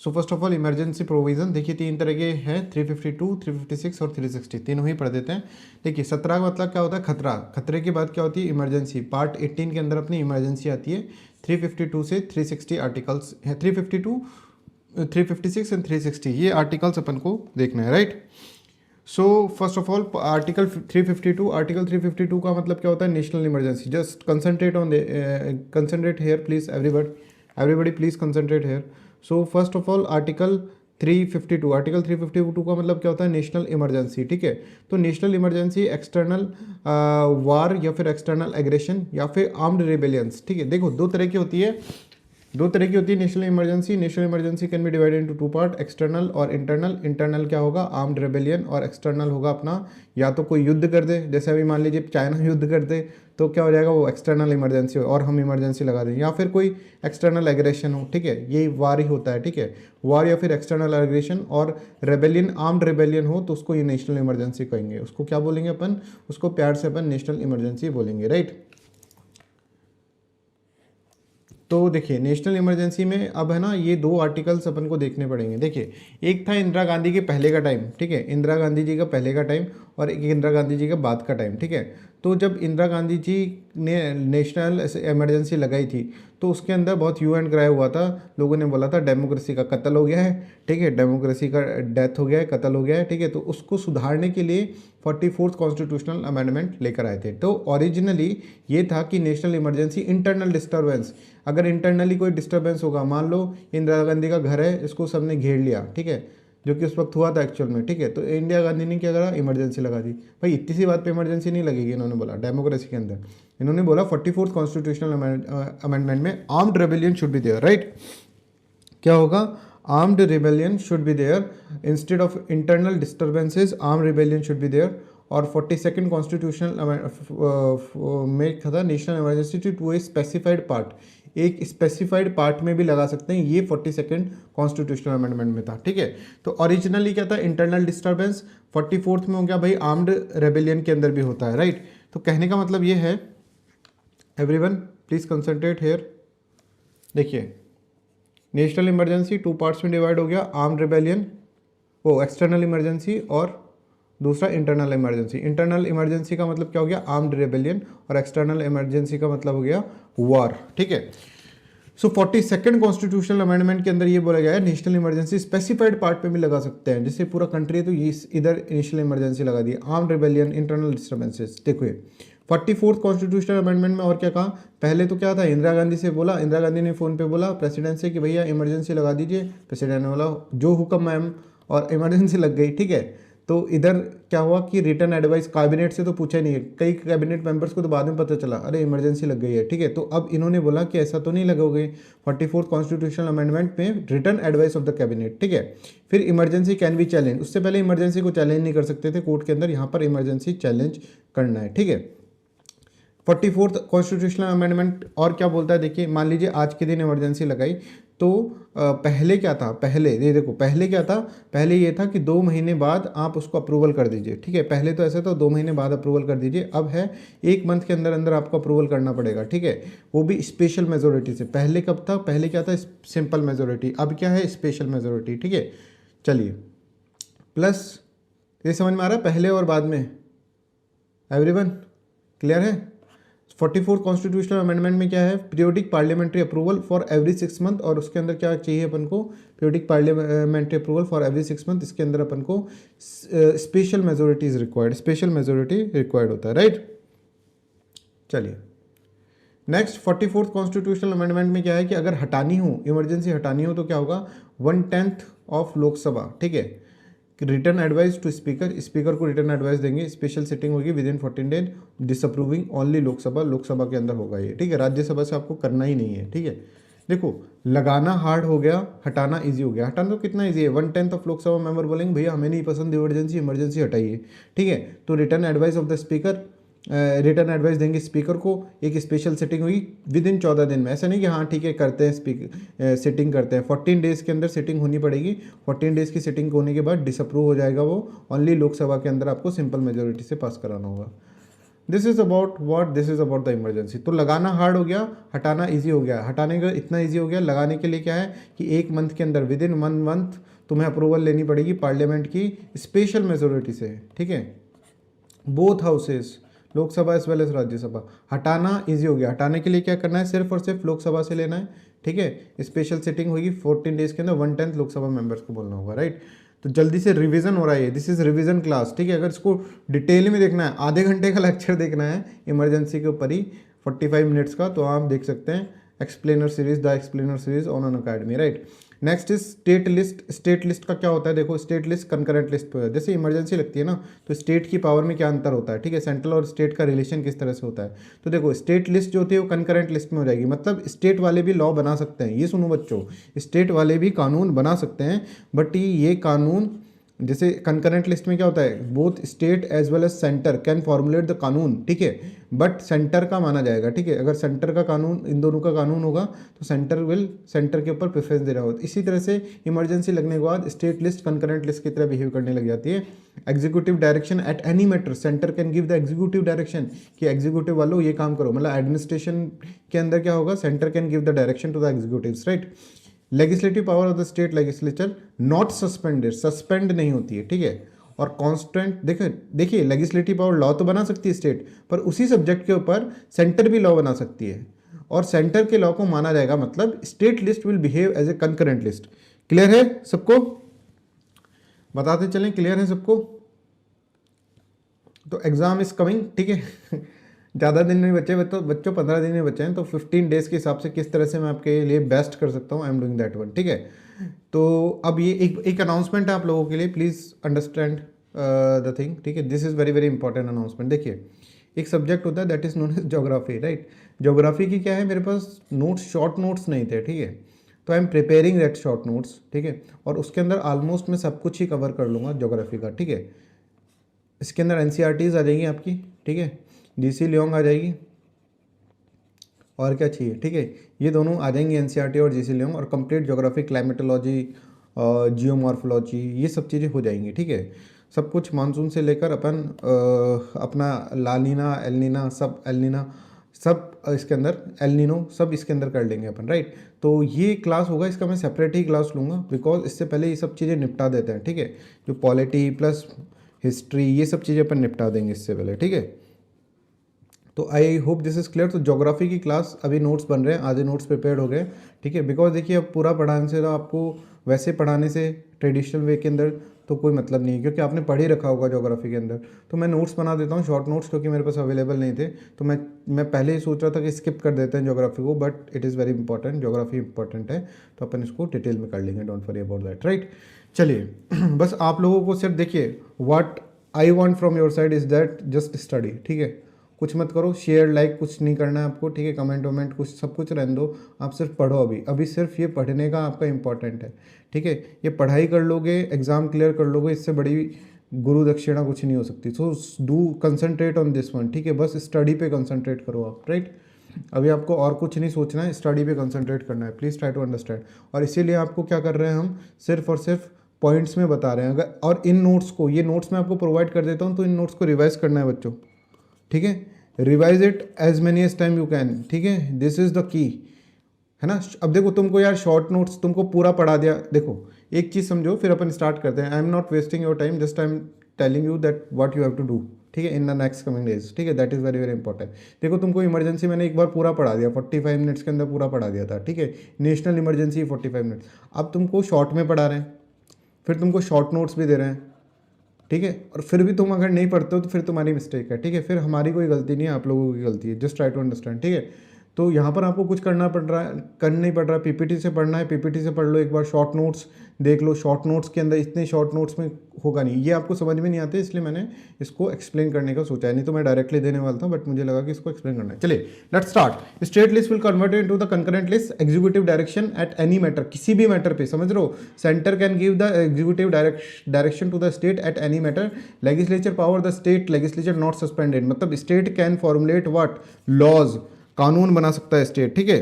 So first of all emergency provision देखिए तीन तरह के हैं, 352, 356 और 360, तीनों ही पढ़ देते हैं। देखिए 17 का मतलब क्या होता है, खतरा। खतरे के बाद क्या होती है, इमरजेंसी। पार्ट 18 के अंदर अपनी इमरजेंसी आती है। 352 से 360 आर्टिकल्स हैं, 352, 356 एंड 360 ये आर्टिकल्स अपन को देखना है, right. So first of all article 352, article 352 का मतलब क्या होता है, national emergency. Just concentrate on concentrate here please, everybody please concentrate here. So first of all article 352, article 352 का मतलब क्या होता है, नेशनल इमरजेंसी, ठीक है। तो नेशनल इमरजेंसी एक्सटर्नल वार या फिर एक्सटर्नल एग्रेशन या फिर आर्म्ड रेबेलियंस, ठीक है। देखो दो तरह की होती है, national emergency. National emergency can be divided into two part, external और इंटरनल। इंटरनल क्या होगा, आर्म्ड रेबेलियन, और एक्सटर्नल होगा अपना या तो कोई युद्ध कर दे, जैसे अभी मान लीजिए चाइना युद्ध कर दे तो क्या हो जाएगा, वो एक्सटर्नल इमरजेंसी हो और हम इमरजेंसी लगा दें, या फिर कोई एक्सटर्नल एग्रेशन हो, ठीक है, ये वार ही होता है, ठीक है। वार या फिर एक्सटर्नल एग्रेशन और रेबेलियन, आर्म्ड रेबेलियन हो तो उसको ये नेशनल इमरजेंसी कहेंगे। उसको क्या बोलेंगे अपन, उसको प्यार से अपन नेशनल इमरजेंसी बोलेंगे, राइट। तो देखिए नेशनल इमरजेंसी में अब है ना, ये दो आर्टिकल्स अपन को देखने पड़ेंगे। देखिए एक था इंदिरा गांधी के पहले का टाइम, ठीक है, इंदिरा गांधी जी का पहले का टाइम, और एक इंदिरा गांधी जी का बाद का टाइम, ठीक है। तो जब इंदिरा गांधी जी ने नेशनल इमरजेंसी लगाई थी तो उसके अंदर बहुत ह्यू एंड क्राई हुआ था। लोगों ने बोला था डेमोक्रेसी का कत्ल हो गया है, ठीक है, डेमोक्रेसी का डेथ हो गया है, कत्ल हो गया है, ठीक है। तो उसको सुधारने के लिए 44th कॉन्स्टिट्यूशनल अमेंडमेंट लेकर आए थे। तो ओरिजिनली ये था कि नेशनल इमरजेंसी इंटरनल डिस्टर्बेंस, अगर इंटरनली कोई डिस्टर्बेंस होगा, मान लो इंदिरा गांधी का घर है, इसको सबने घेर लिया, ठीक है, जो कि उस वक्त हुआ था एक्चुअल में, ठीक है। तो इंदिरा गांधी ने क्या करा, इमरजेंसी लगा दी। भाई इतनी सी बात पे इमरजेंसी नहीं लगेगी, इन्होंने बोला डेमोक्रेसी के अंदर, इन्होंने बोला 44th कॉन्स्टिट्यूशनल अमेंडमेंट में armed rebellion should be there, right. क्या होगा, armed rebellion should be there instead of internal disturbances, armed rebellion should be there. और 42nd कॉन्स्टिट्यूशनल में था national emergency to a specified part, एक specified part में भी लगा सकते हैं, ये 42nd कॉन्स्टिट्यूशनल अमेंडमेंट में था, ठीक है। तो ओरिजिनली क्या था, इंटरनल डिस्टर्बेंस, 44th में हो गया भाई आर्म्ड रेबेलियन के अंदर भी होता है, राइट। तो कहने का मतलब ये है, एवरीवन प्लीज कंसंट्रेट हेयर। देखिए नेशनल इमरजेंसी टू पार्ट्स में डिवाइड हो गया, आर्म्ड रिबेलियन, वो एक्सटर्नल इमरजेंसी, और दूसरा इंटरनल इमरजेंसी। इंटरनल इमरजेंसी का मतलब क्या हो गया, आर्म्ड रेबेलियन, और एक्सटर्नल इमरजेंसी का मतलब हो गया वॉर, ठीक है। सो 42nd कॉन्स्टिट्यूशनल अमेंडमेंट के अंदर ये बोला गया है नेशनल इमरजेंसी स्पेसिफाइड पार्ट पे भी लगा सकते हैं, जैसे पूरा कंट्री है तो ये इधर नेशनल इमरजेंसी लगा दी, आर्म्ड रेबेलियन, इंटरनल डिस्टर्बेंसेस। देखो 44th कॉन्स्टिट्यूशनल अमेंडमेंट में और क्या कहा, पहले तो क्या था, इंदिरा गांधी से बोला, इंदिरा गांधी ने फ़ोन पे बोला प्रेसिडेंट से कि भैया इमरजेंसी लगा दीजिए, प्रेसिडेंट ने बोला जो हुक्म मैम, और इमरजेंसी लग गई, ठीक है। तो इधर क्या हुआ कि रिटर्न एडवाइस, कैबिनेट से तो पूछा नहीं है, कई कैबिनेट मेंबर्स को तो बाद में पता चला अरे इमरजेंसी लग गई है, ठीक है। तो अब इन्होंने बोला कि ऐसा तो नहीं लगोगे, 44th कॉन्स्टिट्यूशनल अमेंडमेंट में return advice of the cabinet, ठीक है। फिर इमरजेंसी कैन बी चैलेंज, उससे पहले इमरजेंसी को चैलेंज नहीं कर सकते थे कोर्ट के अंदर, यहाँ पर इमरजेंसी चैलेंज करना है, ठीक है। 44th कॉन्स्टिट्यूशनल अमेंडमेंट और क्या बोलता है, देखिए मान लीजिए आज के दिन इमरजेंसी लगाई तो पहले क्या था, पहले ये देखो, पहले क्या था, पहले ये था कि 2 महीने बाद आप उसको अप्रूवल कर दीजिए, ठीक है। पहले तो ऐसा था 2 महीने बाद अप्रूवल कर दीजिए, अब है 1 मंथ के अंदर अंदर आपको अप्रूवल करना पड़ेगा, ठीक है, वो भी स्पेशल मेजोरिटी से। पहले कब था, पहले क्या था, सिंपल मेजोरिटी, अब क्या है, स्पेशल मेजोरिटी, ठीक है। चलिए प्लस, ये समझ में आ रहा है पहले और बाद में, एवरीवन क्लियर है। 44th कॉन्स्टिट्यूशनल अमेंडमेंट में क्या है, periodic parliamentary approval for every 6 month, और उसके अंदर क्या चाहिए अपन को, periodic parliamentary approval for every 6 month, इसके अंदर अपन को special majority is required, special majority required होता है, राइट। चलिए नेक्स्ट 44th कॉन्स्टिट्यूशनल अमेंडमेंट में क्या है कि अगर हटानी हो, इमरजेंसी हटानी हो तो क्या होगा, 1/10 ऑफ लोकसभा, ठीक है। Return advice to speaker, speaker को रिटर्न एडवाइस देंगे, स्पेशल सिटिंग होगी within 14 days, disapproving only Lok Sabha, Lok Sabha के अंदर होगा ये, ठीक है, राज्यसभा से आपको करना ही नहीं है, ठीक है। देखो लगाना हार्ड हो गया, हटाना इजी हो गया। हटाना तो कितना इजी है, 1/10 ऑफ लोकसभा मेंबर बोलेंगे भैया हमें नहीं पसंद इमरजेंसी, इमरजेंसी हटाइए, ठीक है। तो return advice of the speaker, return advice देंगे स्पीकर को, एक स्पेशल सिटिंग हुई विद इन 14 दिन में, ऐसा नहीं कि हाँ ठीक है करते हैं स्पीकर सिटिंग करते हैं, 14 डेज़ के अंदर सिटिंग होनी पड़ेगी। 14 डेज़ की सिटिंग होने के बाद डिसअप्रूव हो जाएगा वो, ओनली लोकसभा के अंदर आपको सिंपल मेजोरिटी से पास कराना होगा। This is about what, this is about the emergency. तो लगाना हार्ड हो गया, हटाना इजी हो गया। हटाने का इतना इजी हो गया, लगाने के लिए क्या है कि 1 मंथ के अंदर, विद इन 1 मंथ तुम्हें अप्रूवल लेनी पड़ेगी पार्लियामेंट की स्पेशल मेजोरिटी से, ठीक है, both houses, Lok Sabha as well as Rajya Sabha. हटाना इजी हो गया। हटाने के लिए क्या करना है, सिर्फ और सिर्फ लोकसभा से लेना है, ठीक है। स्पेशल सिटिंग होगी 14 डेज के अंदर, 1/10 लोकसभा मेंबर्स को बोलना होगा, राइट। तो जल्दी से रिवीजन हो रहा है, दिस इज रिवीजन क्लास, ठीक है। अगर इसको डिटेल में देखना है, आधे घंटे का लेक्चर देखना है इमरजेंसी के ऊपर ही, 45 मिनट्स का, तो आप देख सकते हैं explainer series, the explainer series on Unacademy, right. Next is state list. State list का क्या होता है, देखो स्टेट लिस्ट कंकरेंट लिस्ट पे है। जैसे इमरजेंसी लगती है ना, तो स्टेट की पावर में क्या अंतर होता है, ठीक है, सेंट्रल और स्टेट का रिलेशन किस तरह से होता है। तो देखो स्टेट लिस्ट जो होती है वो कंकरेंट लिस्ट में हो जाएगी, मतलब स्टेट वाले भी लॉ बना सकते हैं। ये सुनो बच्चों, स्टेट वाले भी कानून बना सकते हैं, बट ये कानून, जैसे कंकरेंट लिस्ट में क्या होता है, both state as well as centre can formulate the कानून, ठीक है, बट सेंटर का माना जाएगा, ठीक है। अगर सेंटर का कानून, इन दोनों का कानून होगा तो सेंटर के ऊपर प्रेफरेंस दे रहा होगा। इसी तरह से इमरजेंसी लगने के बाद स्टेट लिस्ट कंकरेंट लिस्ट की तरह बिहेव करने लग जाती है। Executive direction at any matter, centre can give the executive direction कि एग्जीक्यूटिव वालों ये काम करो, मतलब एडमिनिस्ट्रेशन के अंदर क्या होगा, centre can give the direction to the executives, right. Legislative power of the state legislature not suspended, suspend नहीं होती है, ठीक है। और कांस्टेंट, देखिए लेजिस्लेटिव पावर लॉ तो बना सकती है स्टेट, पर उसी सब्जेक्ट के ऊपर सेंटर भी लॉ बना सकती है, और सेंटर के लॉ को माना जाएगा, मतलब state list will behave as a concurrent list. Clear है सबको, बताते चलें, क्लियर है सबको। तो एग्जाम इज कमिंग, ठीक है। ज़्यादा दिन नहीं बचे बच्चों 15 दिन नहीं बचे हैं, तो 15 डेज़ के हिसाब से किस तरह से मैं आपके लिए बेस्ट कर सकता हूँ, I am doing that one, ठीक है। तो अब ये एक अनाउंसमेंट है आप लोगों के लिए, प्लीज़ अंडरस्टैंड द थिंग, ठीक है। This is very very important announcement. देखिए एक सब्जेक्ट होता है that is known as geography, right. Geography की क्या है, मेरे पास नोट्स, शॉर्ट नोट्स नहीं थे, ठीक है, तो I am preparing that short notes, ठीक है। और उसके अंदर ऑलमोस्ट मैं सब कुछ ही कवर कर लूँगा ज्योग्राफी का, ठीक है। इसके अंदर एनसीईआरटीज़ आ जाएंगी आपकी, ठीक है, जीसी लियोंग आ जाएगी, और क्या चाहिए, ठीक है, ये दोनों आ जाएंगी एनसीईआरटी और जीसी लियोंग, और कंप्लीट ज्योग्राफी, क्लाइमेटोलॉजी, जियोमॉर्फोलॉजी, ये सब चीज़ें हो जाएंगी, ठीक है। सब कुछ मानसून से लेकर अपन अपना लानीना, एलनीना, सब एलनीना, सब इसके अंदर, एलनीनो, सब इसके अंदर कर लेंगे अपन, राइट। तो ये क्लास होगा, इसका मैं सेपरेट ही क्लास लूँगा, बिकॉज इससे पहले ये सब चीज़ें निपटा देते हैं, ठीक है। जो पॉलिटी प्लस हिस्ट्री, ये सब चीज़ें अपन निपटा देंगे इससे पहले, ठीक है। तो I hope this is clear. तो ज्योग्राफी की क्लास अभी नोट्स बन रहे हैं, आधे नोट्स प्रिपेयर्ड हो गए, ठीक है। बिकॉज देखिए अब पूरा पढ़ाने से, तो आपको वैसे पढ़ाने से ट्रेडिशनल वे के अंदर तो कोई मतलब नहीं है, क्योंकि आपने पढ़ ही रखा होगा ज्योग्राफी के अंदर। तो मैं नोट्स बना देता हूँ, शॉर्ट नोट्स, क्योंकि मेरे पास अवेलेबल नहीं थे, तो मैं पहले ही सोच रहा था कि स्किप कर देते हैं ज्योग्राफी को, but it is very important, geography important है, तो अपन इसको डिटेल में कर लेंगे, don't worry about that, right. चलिए बस आप लोगों को सिर्फ देखिए, what I want from your side is that just study, ठीक है। कुछ मत करो, शेयर लाइक कुछ नहीं करना है आपको, ठीक है, कमेंट वमेंट कुछ सब कुछ रहने दो, आप सिर्फ पढ़ो। अभी सिर्फ ये पढ़ने का आपका इंपॉर्टेंट है, ठीक है। ये पढ़ाई कर लोगे, एग्ज़ाम क्लियर कर लोगे, इससे बड़ी गुरु दक्षिणा कुछ नहीं हो सकती। So do concentrate on this one, ठीक है, बस स्टडी पे कंसंट्रेट करो आप, राइट। अभी आपको और कुछ नहीं सोचना है, स्टडी पे कंसंट्रेट करना है, प्लीज़ ट्राई टू अंडरस्टैंड। और इसीलिए आपको क्या कर रहे हैं, हम सिर्फ और सिर्फ पॉइंट्स में बता रहे हैं। अगर और इन नोट्स को, ये नोट्स मैं आपको प्रोवाइड कर देता हूँ, तो इन नोट्स को रिवाइज करना है बच्चों, ठीक है। Revise it as many as time you can, ठीक है, दिस इज द की, है ना। अब देखो तुमको यार शॉर्ट नोट्स तुमको पूरा पढ़ा दिया, देखो एक चीज़ समझो, फिर अपन स्टार्ट करते हैं। I am not wasting your time, just I am telling you that what you have to do, ठीक है, in the next coming days, ठीक है, that is very very important. देखो तुमको इमरजेंसी मैंने एक बार पूरा पढ़ा दिया, 45 मिनट्स के अंदर पूरा पढ़ा दिया था, ठीक है। नेशनल इमरजेंसी 45 मिनट्स, अब तुमको शॉर्ट में पढ़ा रहे हैं, फिर तुमको शॉर्ट नोट्स भी दे रहे हैं, ठीक है। और फिर भी तुम अगर नहीं पढ़ते हो तो फिर तुम्हारी मिस्टेक है, ठीक है, फिर हमारी कोई गलती नहीं है, आप लोगों की गलती है, जस्ट ट्राई टू अंडरस्टैंड, ठीक है। तो यहाँ पर आपको कुछ करना पड़ रहा है, करना नहीं पड़ रहा है, पीपीटी से पढ़ना है, पीपीटी से पढ़ लो, एक बार शॉर्ट नोट्स देख लो। शॉर्ट नोट्स के अंदर इतने शॉर्ट नोट्स में होगा नहीं, ये आपको समझ में नहीं आते, इसलिए मैंने इसको एक्सप्लेन करने का सोचा है, नहीं तो मैं डायरेक्टली देने वाला था, बट मुझे लगा कि इसको एक्सप्लेन करना है। चलिए let's start. State list will convert into the concurrent list, executive direction at any matter, किसी भी मैटर पे, समझ रहे हो, centre can give the executive direction to the state at any matter, legislature power the state legislature not suspended, मतलब state can formulate what, laws, कानून बना सकता है स्टेट, ठीक है।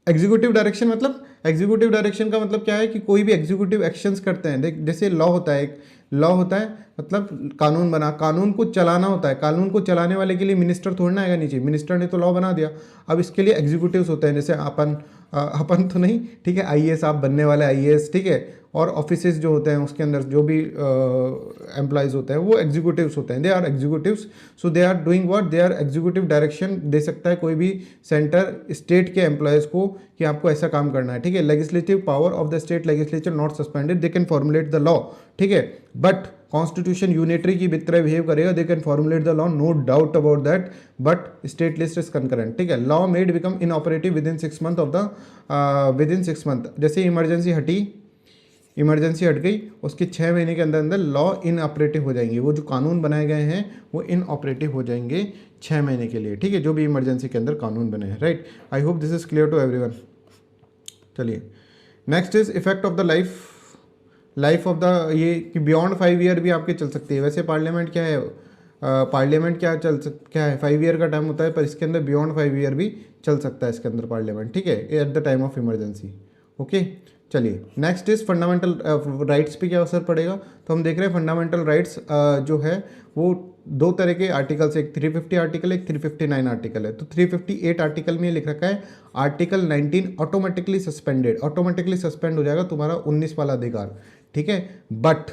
एग्जीक्यूटिव डायरेक्शन मतलब एग्जीक्यूटिव डायरेक्शन का मतलब क्या है कि कोई भी एग्जीक्यूटिव एक्शंस करते हैं, देख जैसे लॉ होता है, एक लॉ होता है मतलब कानून बना, कानून को चलाना होता है, कानून को चलाने वाले के लिए मिनिस्टर थोड़ी ना आएगा नीचे, मिनिस्टर ने तो लॉ बना दिया। अब इसके लिए एग्जीक्यूटिव्स होते हैं, जैसे अपन तो नहीं, ठीक है, आईएएस आप बनने वाले आईएएस, ठीक है, और ऑफिसेज जो होते हैं उसके अंदर जो भी एम्प्लॉयज़ होते हैं वो एग्जीक्यूटिव्स होते हैं, they are executives. So they are doing what, they are executive direction दे सकता है कोई भी सेंटर स्टेट के एम्प्लॉयज़ को कि आपको ऐसा काम करना है, ठीक है। Legislative power of the state legislature not suspended, they can formulate the law, ठीक है, बट कॉन्स्टिट्यूशन यूनिटरी की तरह बिहेव करेगा, they can formulate the law, no doubt about that, but state list is concurrent, ठीक है। Law made become inoperative within 6 month of the within 6 month, जैसे emergency हटी, emergency हट गई, उसके 6 महीने के अंदर अंदर लॉ इन ऑपरेटिव हो जाएंगे, वो जो कानून बनाए गए हैं वो इन ऑपरेटिव हो जाएंगे 6 महीने के लिए, ठीक है, जो भी इमरजेंसी के अंदर कानून बने हैं, right. I hope this is clear to everyone. चलिए next is effect of the life of the, ये कि बियॉन्ड 5 ईयर भी आपके चल सकती है। वैसे पार्लियामेंट क्या है, पार्लियामेंट क्या है 5 ईयर का टाइम होता है, पर इसके अंदर बियॉन्ड 5 ईयर भी चल सकता है इसके अंदर पार्लियामेंट, ठीक है, at the time of emergency. Okay चलिए नेक्स्ट इज फंडामेंटल राइट्स पे क्या असर पड़ेगा। तो हम देख रहे हैं फंडामेंटल राइट्स जो है वो 2 तरह के आर्टिकल्स, एक 350 आर्टिकल, एक 359 आर्टिकल है। तो 358 आर्टिकल में लिख रखा है article 19 automatically suspended, automatically suspend हो जाएगा तुम्हारा 19 वाला अधिकार, ठीक है। बट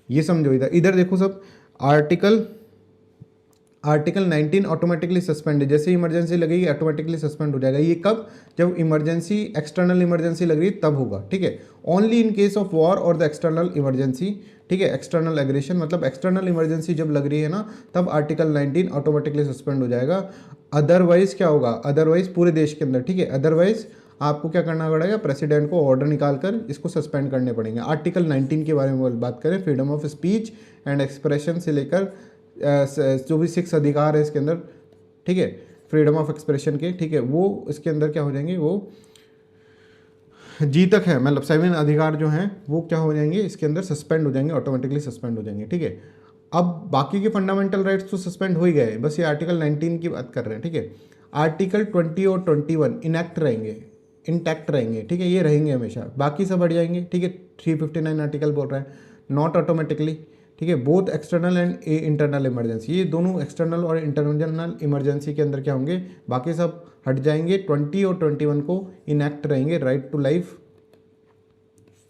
ये समझो, इधर देखो सब, आर्टिकल 19 ऑटोमेटिकली सस्पेंड है, जैसे इमरजेंसी लगेगी ऑटोमेटिकली सस्पेंड हो जाएगा। ये कब, जब इमरजेंसी एक्सटर्नल इमरजेंसी लग रही है तब होगा, ठीक है। Only in case of war और द एक्सटर्नल इमरजेंसी, ठीक है, एक्सटर्नल एग्रेशन, मतलब एक्सटर्नल इमरजेंसी जब लग रही है ना तब आर्टिकल 19 ऑटोमेटिकली सस्पेंड हो जाएगा। अदरवाइज क्या होगा, अदरवाइज पूरे देश के अंदर, ठीक है, अदरवाइज आपको क्या करना पड़ेगा, प्रेसिडेंट को ऑर्डर निकाल कर इसको सस्पेंड करने पड़ेंगे। आर्टिकल 19 के बारे में बात करें, freedom of speech and expression से लेकर जो भी 6 अधिकार है इसके अंदर, ठीक है, फ्रीडम ऑफ एक्सप्रेशन के, ठीक है, वो इसके अंदर क्या हो जाएंगे, वो जी तक है, मतलब 7 अधिकार जो हैं वो क्या हो जाएंगे इसके अंदर सस्पेंड हो जाएंगे, ऑटोमेटिकली सस्पेंड हो जाएंगे, ठीक है। अब बाकी के फंडामेंटल राइट्स तो सस्पेंड हो ही गए, बस ये आर्टिकल 19 की बात कर रहे हैं, ठीक है। आर्टिकल 20 और 21 इनएक्ट रहेंगे, इंटैक्ट रहेंगे, ठीक है, ये रहेंगे हमेशा, बाकी सब हट जाएंगे, ठीक है। 359 आर्टिकल बोल रहा है नॉट ऑटोमेटिकली, ठीक है, both external and internal emergency, ये दोनों एक्सटर्नल और इंटरनल इमरजेंसी के अंदर क्या होंगे, बाकी सब हट जाएंगे। 20 और 21 को इनएक्ट रहेंगे, राइट टू लाइफ,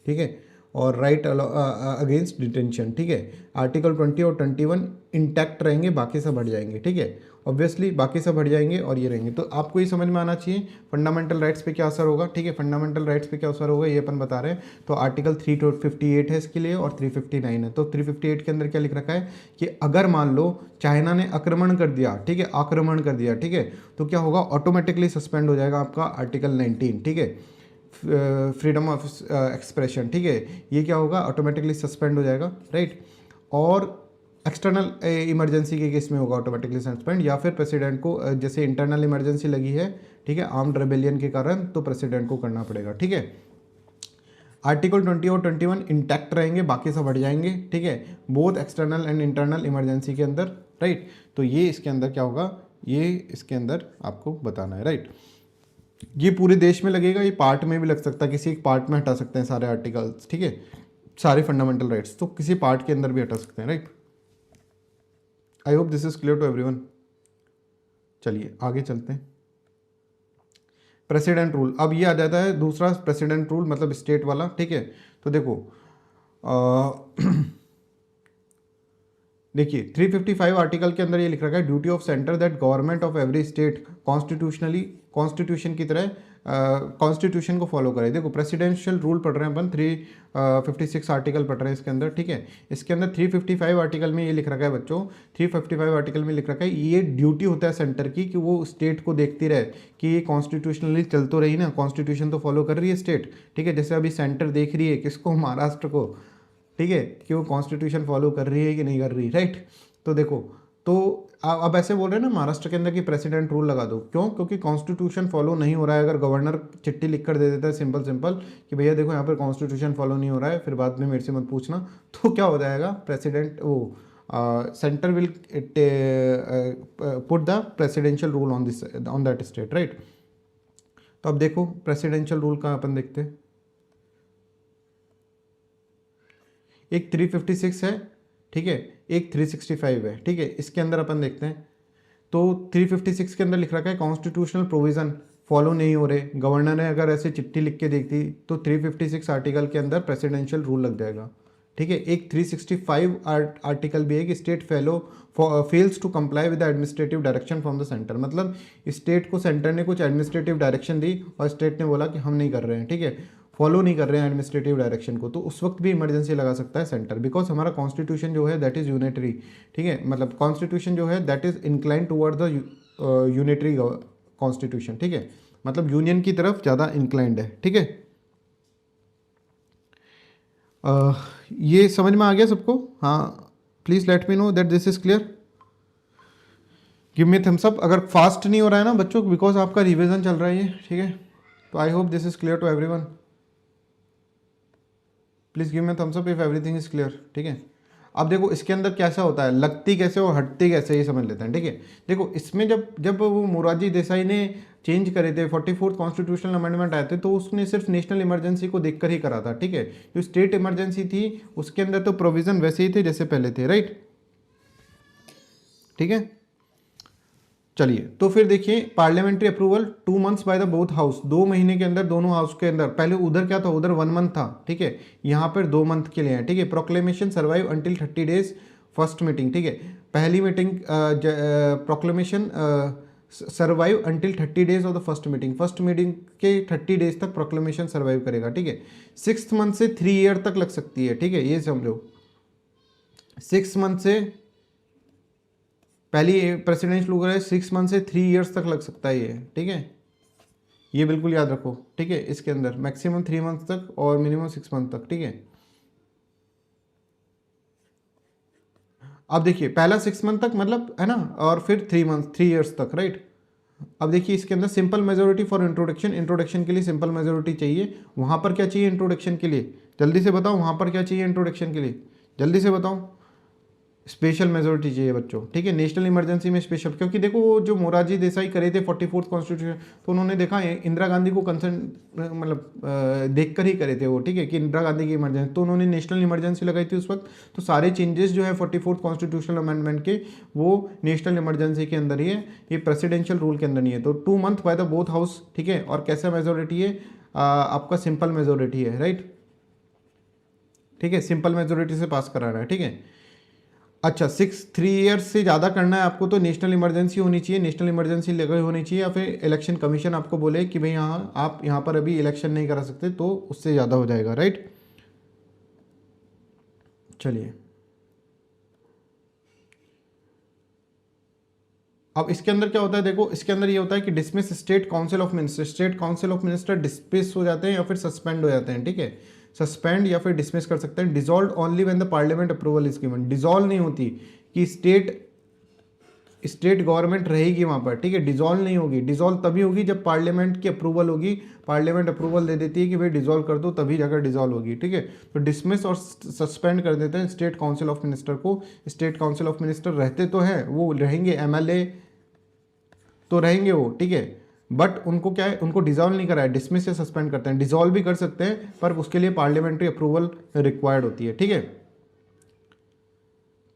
ठीक है, और राइट अगेंस्ट डिटेंशन, ठीक है। आर्टिकल 20 और 21 इंटैक्ट रहेंगे, बाकी सब हट जाएंगे, ठीक है, ऑब्वियसली बाकी सब हट जाएंगे और ये रहेंगे। तो आपको ये समझ में आना चाहिए फंडामेंटल राइट्स पे क्या असर होगा, ठीक है, फंडामेंटल राइट्स पे क्या असर होगा ये अपन बता रहे हैं। तो आर्टिकल 358 है इसके लिए और 359 है। तो 358 के अंदर क्या लिख रखा है कि अगर मान लो चाइना ने आक्रमण कर दिया, ठीक है, आक्रमण कर दिया, ठीक है, तो क्या होगा, ऑटोमेटिकली सस्पेंड हो जाएगा आपका आर्टिकल 19, ठीक है, फ्रीडम ऑफ एक्सप्रेशन, ठीक है, ये क्या होगा, ऑटोमेटिकली सस्पेंड हो जाएगा, राइट। और एक्सटर्नल इमरजेंसी के केस में होगा ऑटोमेटिकली सस्पेंड, या फिर प्रेसिडेंट को जैसे इंटरनल इमरजेंसी लगी है, ठीक है, आर्म्ड रेबेलियन के कारण, तो प्रेसिडेंट को करना पड़ेगा, ठीक है। आर्टिकल 20 और 21 इंटैक्ट रहेंगे, बाकी सब हट जाएंगे, ठीक है, both external and internal emergency के अंदर, राइट। तो ये इसके अंदर क्या होगा, ये इसके अंदर आपको बताना है, राइट। ये पूरे देश में लगेगा, ये पार्ट में भी लग सकता है, किसी एक पार्ट में हटा सकते हैं सारे आर्टिकल्स, ठीक है, सारे फंडामेंटल राइट्स, तो किसी पार्ट के अंदर भी हटा सकते हैं, right. I hope this is clear to everyone. चलिए आगे चलते हैं। प्रेसिडेंट रूल, अब ये आ जाता है दूसरा प्रेसिडेंट रूल, मतलब स्टेट वाला, ठीक है। तो देखो देखिए 355 आर्टिकल के अंदर ये लिख रखा है duty of centre that government of every state constitutionally, constitution की तरह कॉन्स्टिट्यूशन को फॉलो करे। देखो प्रेसिडेंशियल रूल पढ़ रहे हैं अपन, 356 आर्टिकल पढ़ रहे हैं इसके अंदर, ठीक है। इसके अंदर 355 आर्टिकल में ये लिख रखा है बच्चों, 355 आर्टिकल में लिख रखा है ये ड्यूटी होता है सेंटर की कि वो स्टेट को देखती रहे कि ये कॉन्स्टिट्यूशनली चल तो रही ना, कॉन्स्टिट्यूशन तो फॉलो कर रही है स्टेट, ठीक है। जैसे अभी सेंटर देख रही है किसको, महाराष्ट्र को, ठीक है, कि वो कॉन्स्टिट्यूशन फॉलो कर रही है कि नहीं कर रही, राइट। तो देखो, तो अब ऐसे बोल रहे हैं ना महाराष्ट्र के अंदर कि प्रेसिडेंट रूल लगा दो, क्यों, क्योंकि कॉन्स्टिट्यूशन फॉलो नहीं हो रहा है। अगर गवर्नर चिट्ठी लिख कर दे देता है सिंपल कि भैया देखो यहाँ पर कॉन्स्टिट्यूशन फॉलो नहीं हो रहा है, फिर बाद में मेरे से मत पूछना, तो क्या हो जाएगा, प्रेसिडेंट वो centre will put the presidential rule on that state, right. तो अब देखो प्रेसिडेंशियल रूल का अपन देखते हैं। एक 356 है, ठीक है, एक 365 है, ठीक है। इसके अंदर अपन देखते हैं तो 356 के अंदर लिख रखा है कॉन्स्टिट्यूशनल प्रोविजन फॉलो नहीं हो रहे। गवर्नर ने अगर ऐसे चिट्ठी लिख के देख दी तो 356 आर्टिकल के अंदर प्रेसिडेंशियल रूल लग जाएगा, ठीक है। एक 365 आर्टिकल भी है कि state fails to comply with administrative direction from the centre, मतलब स्टेट को सेंटर ने कुछ एडमिनिस्ट्रेटिव डायरेक्शन दी और स्टेट ने बोला कि हम नहीं कर रहे हैं, ठीक है, फॉलो नहीं कर रहे हैं एडमिनिस्ट्रेटिव डायरेक्शन को, तो उस वक्त भी इमरजेंसी लगा सकता है सेंटर, बिकॉज हमारा कॉन्स्टिट्यूशन जो है दैट इज़ यूनिटरी, ठीक है, मतलब कॉन्स्टिट्यूशन जो है that is incline toward the unitary constitution, ठीक है, मतलब यूनियन की तरफ ज़्यादा इंक्लाइंड है, ठीक है। ये समझ में आ गया सबको? हाँ, please let me know that this is clear. Give me thumbs up अगर फास्ट नहीं हो रहा है ना बच्चों, बिकॉज आपका रिविजन चल रहा है ये, ठीक है। तो I hope this is clear to everyone. Please give me thumbs up if everything is clear, ठीक है। अब देखो इसके अंदर कैसा होता है, लगती कैसे और हटती कैसे, ये समझ लेते हैं, ठीक है। देखो इसमें जब जब वो मोरारजी देसाई ने चेंज करे थे, 44th कॉन्स्टिट्यूशनल अमेंडमेंट आए थे, तो उसने सिर्फ नेशनल इमरजेंसी को देखकर ही करा था, ठीक है। जो स्टेट इमरजेंसी थी उसके अंदर तो प्रोविजन वैसे ही थे जैसे पहले थे, राइट, ठीक है। चलिए तो फिर देखिए parliamentary approval 2 months by the both house, 2 महीने के अंदर दोनों हाउस के अंदर। पहले उधर क्या था, उधर 1 month था, ठीक है, यहाँ पर 2 month के लिए है, ठीक है। Proclamation survive until 30 days first meeting, ठीक है। पहली meeting proclamation survive until 30 days of the first meeting के 30 days तक प्रोक्लेमेशन सर्वाइव करेगा, ठीक है। 6th month से 3 year तक लग सकती है, ठीक है, ये समझो। 6 month से पहली प्रेसिडेंशियल रूल है, 6 month से 3 years तक लग सकता है ये, ठीक है, ये बिल्कुल याद रखो, ठीक है। इसके अंदर मैक्सिमम 3 months तक और मिनिमम 6 month तक, ठीक है। अब देखिए पहला 6 month तक मतलब है ना, और फिर 3 years तक, राइट। अब देखिए इसके अंदर सिंपल मेजोरिटी फॉर इंट्रोडक्शन के लिए सिंपल मेजोरिटी चाहिए। वहाँ पर क्या चाहिए इंट्रोडक्शन के लिए, जल्दी से बताओ, वहाँ पर क्या चाहिए इंट्रोडक्शन के लिए, जल्दी से बताओ। स्पेशल मेजोरिटी चाहिए बच्चों, ठीक है। नेशनल इमरजेंसी में स्पेशल, क्योंकि देखो वो जो मोरारजी देसाई करे थे 44th कॉन्स्टिट्यूशन, तो उन्होंने देखा इंदिरा गांधी को कंसर्न मतलब देख कर ही करे थे वो, ठीक है, कि इंदिरा गांधी की इमरजेंसी, तो उन्होंने नेशनल इमरजेंसी लगाई थी उस वक्त। तो सारे चेंजेस जो है 44th कॉन्स्टिट्यूशनल अमेंडमेंट के वो नेशनल इमरजेंसी के अंदर ही है, ये प्रेसिडेंशियल रूल के अंदर नहीं है। तो 2 month by the both house, ठीक है। और कैसा मेजोरिटी है, आपका सिंपल मेजोरिटी है, राइट, ठीक है, सिंपल मेजोरिटी से पास कराना है, ठीक है। अच्छा 3 years से ज़्यादा करना है आपको तो नेशनल इमरजेंसी होनी चाहिए, नेशनल इमरजेंसी लगी होनी चाहिए, या फिर इलेक्शन कमीशन आपको बोले कि भाई हाँ आप यहाँ पर अभी इलेक्शन नहीं करा सकते, तो उससे ज़्यादा हो जाएगा, राइट। चलिए अब इसके अंदर क्या होता है, देखो इसके अंदर ये होता है कि dismiss state council of minister dismiss हो जाते हैं या फिर सस्पेंड हो जाते हैं, ठीक है। सस्पेंड या फिर डिसमिस कर सकते हैं। Dissolve only when the parliament approval is given, dissolve नहीं होती कि स्टेट गवर्नमेंट रहेगी वहाँ पर, ठीक है, डिसॉल्व नहीं होगी। डिसॉल्व तभी होगी जब पार्लियामेंट की अप्रूवल होगी, पार्लियामेंट अप्रूवल दे देती है कि भाई डिसॉल्व कर दो, तभी जाकर डिसॉल्व होगी, ठीक है। तो डिसमिस और सस्पेंड कर देते हैं स्टेट काउंसिल ऑफ मिनिस्टर को। स्टेट काउंसिल ऑफ मिनिस्टर रहते तो हैं, वो रहेंगे, एमएलए तो रहेंगे वो, ठीक है, बट उनको क्या है, उनको डिसॉल्व नहीं करा है, डिसमिस या सस्पेंड करते हैं। डिसॉल्व भी कर सकते हैं पर उसके लिए पार्लियामेंट्री अप्रूवल रिक्वायर्ड होती है, ठीक है।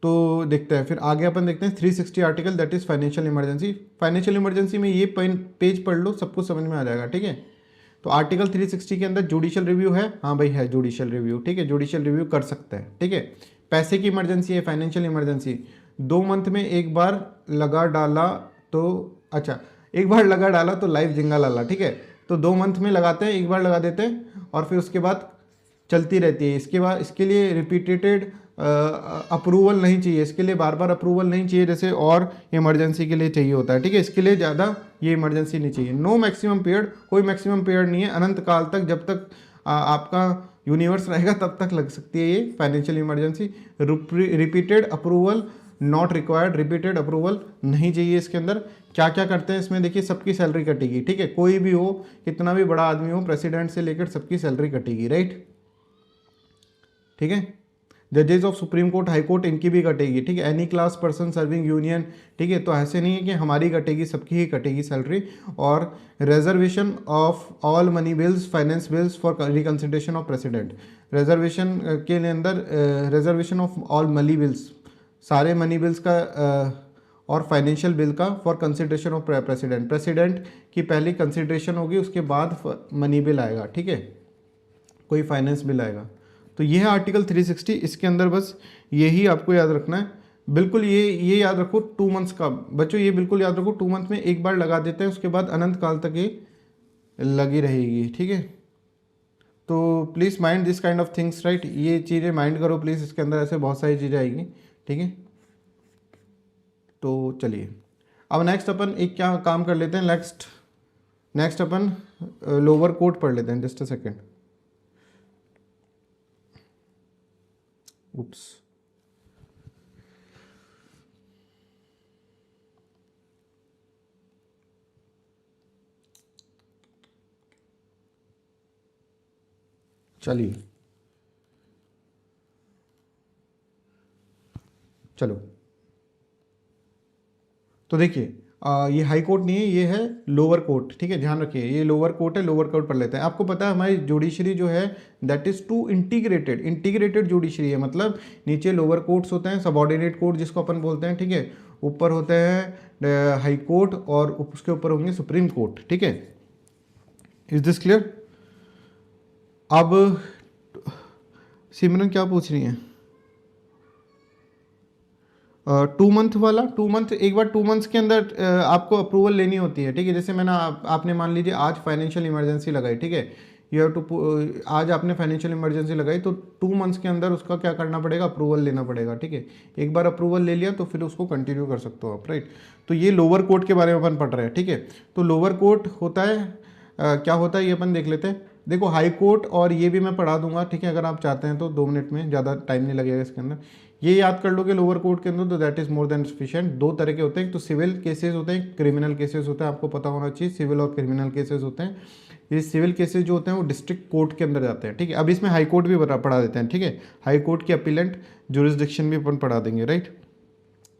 तो देखते हैं फिर आगे अपन देखते हैं 360 article, that is financial emergency. Financial emergency में ये पेज पढ़ लो, सब कुछ समझ में आ जाएगा, ठीक है। तो आर्टिकल 360 के अंदर जुडिशियल रिव्यू है, हाँ भाई है जुडिशियल रिव्यू, ठीक है, जुडिशियल रिव्यू कर सकते हैं, ठीक है। पैसे की इमरजेंसी है फाइनेंशियल इमरजेंसी, 2 month में एक बार लगा डाला तो, अच्छा एक बार लगा डाला तो लाइफ जिंगा लाला, ठीक है। तो 2 month में लगाते हैं, एक बार लगा देते हैं और फिर उसके बाद चलती रहती है। इसके बाद इसके लिए रिपीटेड अप्रूवल नहीं चाहिए, इसके लिए बार बार अप्रूवल नहीं चाहिए जैसे और इमरजेंसी के लिए चाहिए होता है, ठीक है। इसके लिए ज़्यादा ये इमरजेंसी नहीं चाहिए। नो मैक्सिमम पीरियड, कोई मैक्सिमम पीरियड नहीं है, अनंत काल तक, जब तक आपका यूनिवर्स रहेगा तब तक लग सकती है ये financial emergency. Repeated approval not required, repeated approval नहीं चाहिए इसके अंदर। क्या क्या करते हैं इसमें देखिए, सबकी सैलरी कटेगी, ठीक है, कोई भी हो, कितना भी बड़ा आदमी हो, प्रेसिडेंट से लेकर सबकी सैलरी कटेगी, राइट, ठीक है। जजेस of supreme court, high court, इनकी भी कटेगी, ठीक है। Any class person serving union, ठीक है। तो ऐसे नहीं है कि हमारी कटेगी, सबकी ही कटेगी सैलरी। और reservation of all money bills, finance bills for reconsideration of president. Reservation के अंदर reservation of all money bills, सारे मनी बिल्स का और फाइनेंशियल बिल का for consideration of president. President की पहली कंसिडरेशन होगी, उसके बाद मनी बिल आएगा, ठीक है, कोई फाइनेंस बिल आएगा। तो ये है आर्टिकल 360। इसके अंदर बस यही आपको याद रखना है। बिल्कुल ये याद रखो 2 मंथ्स का, बच्चों ये बिल्कुल याद रखो 2 मंथ में एक बार लगा देते हैं, उसके बाद अनंत काल तक ये लगी रहेगी, ठीक है। तो please mind this kind of things, right. ये चीज़ें माइंड करो प्लीज़, इसके अंदर ऐसे बहुत सारी चीज़ें आएंगी, ठीक है। तो चलिए अब नेक्स्ट अपन एक क्या काम कर लेते हैं, नेक्स्ट अपन लोअर कोर्ट पढ़ लेते हैं। जस्ट अ सेकेंड, उप्स, चलिए चलो। तो देखिए ये हाई कोर्ट नहीं है, ये है लोअर कोर्ट, ठीक है, ध्यान रखिए। ये लोअर कोर्ट है, लोअर कोर्ट पढ़ लेते हैं। आपको पता है हमारी जुडिशरी जो है that is to integrated judiciary है। मतलब नीचे लोअर कोर्ट्स होते हैं, सबऑर्डिनेट कोर्ट जिसको अपन बोलते हैं, ठीक है। ऊपर होते हैं हाई कोर्ट और उसके ऊपर होंगे सुप्रीम कोर्ट, ठीक है। Is this clear? अब सिमरन क्या पूछ रही है? 2 मंथ वाला, 2 मंथ, एक बार 2 मंथ्स के अंदर आपको अप्रूवल लेनी होती है, ठीक है। जैसे मैंने आपने मान लीजिए आज फाइनेंशियल इमरजेंसी लगाई, ठीक है। यू हैव टू, आज आपने फाइनेंशियल इमरजेंसी लगाई तो 2 मंथ्स के अंदर उसका क्या करना पड़ेगा, अप्रूवल लेना पड़ेगा, ठीक है। एक बार अप्रूवल ले लिया तो फिर उसको कंटिन्यू कर सकते हो आप, राइट। तो ये लोअर कोर्ट के बारे में अपन पढ़ रहे हैं, ठीक है। तो लोअर कोर्ट होता है क्या होता है ये अपन देख लेते हैं। देखो हाई कोर्ट और ये भी मैं पढ़ा दूंगा, ठीक है, अगर आप चाहते हैं तो 2 मिनट में, ज़्यादा टाइम नहीं लगेगा इसके अंदर। ये याद कर लो कि लोअर कोर्ट के अंदर तो that is more than sufficient. 2 तरह के होते हैं, एक तो सिविल केसेस होते हैं, क्रिमिनल केसेस होते हैं। आपको पता होना चाहिए सिविल और क्रिमिनल केसेस होते हैं। ये सिविल केसेस जो होते हैं वो डिस्ट्रिक्ट कोर्ट के अंदर जाते हैं, ठीक है। अब इसमें हाई कोर्ट भी पढ़ा देते हैं, ठीक है। हाई कोर्ट की अपीलेंट जुरिस्डिक्शन भी अपन पढ़ा देंगे, राइट।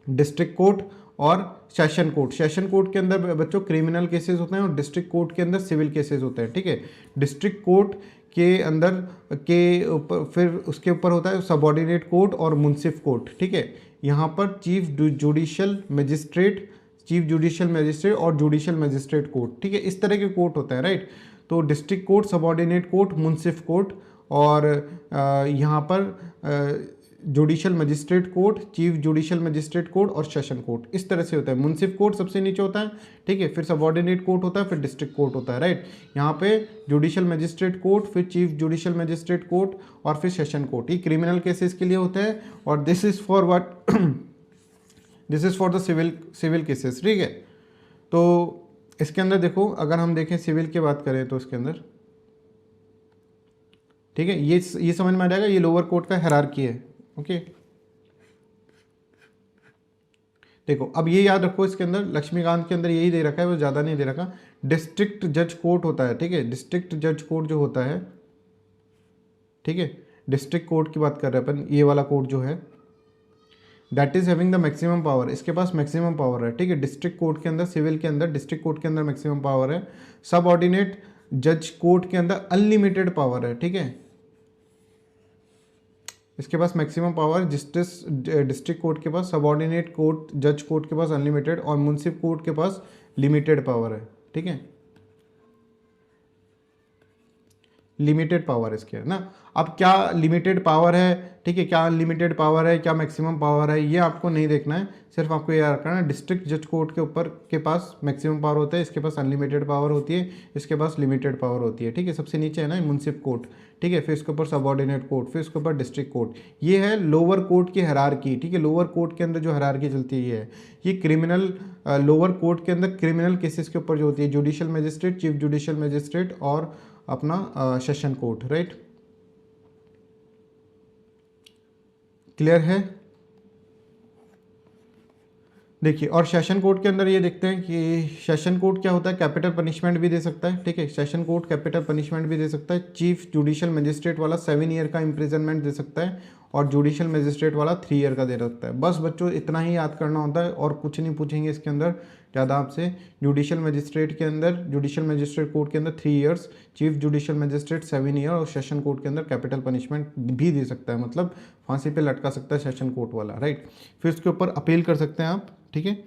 डिस्ट्रिक्ट कोर्ट और सेशन कोर्ट। सेशन कोर्ट के अंदर बच्चों क्रिमिनल केसेस होते हैं और डिस्ट्रिक्ट कोर्ट के अंदर सिविल केसेस होते हैं, ठीक है। डिस्ट्रिक्ट कोर्ट के अंदर के ऊपर फिर उसके ऊपर होता है सबऑर्डिनेट कोर्ट और मुंसिफ कोर्ट, ठीक है। यहाँ पर चीफ जुडिशियल मजिस्ट्रेट और जुडिशियल मजिस्ट्रेट कोर्ट, ठीक है। इस तरह के कोर्ट होता है, राइट। तो डिस्ट्रिक्ट कोर्ट, सबऑर्डिनेट कोर्ट, मुंसिफ कोर्ट और यहाँ पर judicial magistrate court, chief judicial magistrate court और सेशन कोर्ट, इस तरह से होता है। मुंसिफ कोर्ट सबसे नीचे होता है, ठीक है। फिर सबऑर्डिनेट कोर्ट होता है, फिर डिस्ट्रिक्ट कोर्ट होता है, राइट। यहाँ पे जुडिशियल मजिस्ट्रेट कोर्ट, फिर चीफ जुडिशियल मजिस्ट्रेट कोर्ट और फिर सेशन कोर्ट। ये क्रिमिनल केसेस के लिए होते हैं और this is for what this is for the civil cases, ठीक है। तो इसके अंदर देखो, अगर हम देखें सिविल की बात करें तो इसके अंदर, ठीक है, ये समझ में आ जाएगा। ये लोअर कोर्ट का हायरार्की है, ओके। देखो अब ये याद रखो, इसके अंदर लक्ष्मीकांत के अंदर यही दे रखा है, वो ज़्यादा नहीं दे रखा। डिस्ट्रिक्ट जज कोर्ट होता है, ठीक है। डिस्ट्रिक्ट जज कोर्ट जो होता है, ठीक है, डिस्ट्रिक्ट कोर्ट की बात कर रहे हैं अपन। ये वाला कोर्ट जो है that is having the maximum power, इसके पास मैक्सिमम पावर है, ठीक है। डिस्ट्रिक्ट कोर्ट के अंदर, सिविल के अंदर, डिस्ट्रिक्ट कोर्ट के अंदर मैक्सिमम पावर है। सब ऑर्डिनेट जज कोर्ट के अंदर अनलिमिटेड पावर है, ठीक है। इसके पास मैक्सिमम पावर, डिस्ट्रिक्ट कोर्ट के पास, सबऑर्डिनेट कोर्ट जज कोर्ट के पास अनलिमिटेड और मुंसिफ कोर्ट के पास लिमिटेड पावर है, ठीक है। लिमिटेड पावर इसके है ना। अब क्या लिमिटेड पावर है, ठीक है, क्या लिमिटेड पावर है, क्या मैक्सिमम पावर है, ये आपको नहीं देखना है। सिर्फ आपको ये रखना है डिस्ट्रिक्ट जज कोर्ट के ऊपर के पास मैक्सिमम पावर होता है, इसके पास अनलिमिटेड पावर होती है, इसके पास लिमिटेड पावर होती है, ठीक है। सबसे नीचे है ना मुंसिफ कोर्ट, ठीक है। फिर इसके ऊपर सबऑर्डिनेट कोर्ट, फिर इसके ऊपर डिस्ट्रिक्ट कोर्ट। ये है लोअर कोर्ट की हायरार्की, ठीक है। लोअर कोर्ट के अंदर जो हायरार्की चलती है ये है। ये क्रिमिनल लोअर कोर्ट के अंदर क्रिमिनल केसेस के ऊपर जो होती है judicial magistrate, chief judicial magistrate और अपना सेशन कोर्ट, राइट। क्लियर है? देखिए, और सेशन कोर्ट के अंदर ये देखते हैं कि सेशन कोर्ट क्या होता है, कैपिटल पनिशमेंट भी दे सकता है, ठीक है। सेशन कोर्ट कैपिटल पनिशमेंट भी दे सकता है। चीफ जुडिशियल मजिस्ट्रेट वाला 7 ईयर का इम्प्रिजनमेंट दे सकता है और जुडिशियल मजिस्ट्रेट वाला 3 ईयर का दे रखता है। बस बच्चों इतना ही याद करना होता है और कुछ नहीं पूछेंगे इसके अंदर ज़्यादा आपसे। जुडिशियल मजिस्ट्रेट के अंदर, जुडिशियल मजिस्ट्रेट कोर्ट के अंदर 3 years, chief judicial magistrate 7 year और सेशन कोर्ट के अंदर कैपिटल पनिशमेंट भी दे सकता है, मतलब फांसी पे लटका सकता है सेशन कोर्ट वाला, राइट। फिर उसके ऊपर अपील कर सकते हैं आप, ठीक है,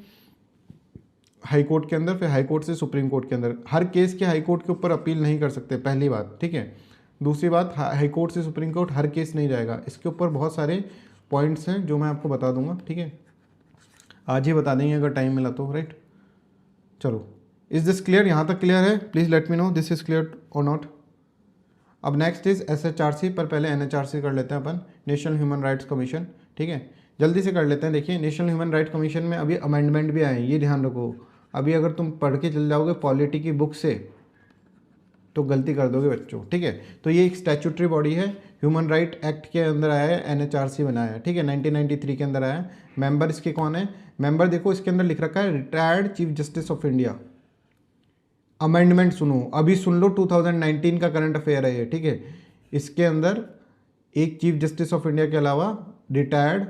हाई कोर्ट के अंदर, फिर हाई कोर्ट से सुप्रीम कोर्ट के अंदर। हर केस के हाई कोर्ट के ऊपर अपील नहीं कर सकते, पहली बात, ठीक है। दूसरी बात, हाई कोर्ट से सुप्रीम कोर्ट हर केस नहीं जाएगा। इसके ऊपर बहुत सारे पॉइंट्स हैं जो मैं आपको बता दूंगा, ठीक है, आज ही बता देंगे अगर टाइम मिला तो, राइट। चलो, इज दिस क्लियर? यहाँ तक क्लियर है? Please let me no this is clear और नॉट। अब नेक्स्ट इज SHRC, पर पहले NHRC कर लेते हैं अपन, नेशनल ह्यूमन राइट्स कमीशन, ठीक है, जल्दी से कर लेते हैं। देखिए, नेशनल ह्यूमन राइट कमीशन में अभी अमेंडमेंट भी आए हैं, ये ध्यान रखो। अभी अगर तुम पढ़ के चल जाओगे पॉलिटी की बुक से तो गलती कर दोगे बच्चों, ठीक है। तो ये एक स्टैट्यूटरी बॉडी है, ह्यूमन राइट एक्ट के अंदर आया है, NHRC बनाया है, ठीक है, 1993 के अंदर आया है। मेंबर इसके कौन है? मेंबर देखो इसके अंदर लिख रखा है retired chief justice of India. Amendment सुनो, अभी सुन लो, 2019 का करंट अफेयर है ये, ठीक है। इसके अंदर एक चीफ जस्टिस ऑफ इंडिया के अलावा रिटायर्ड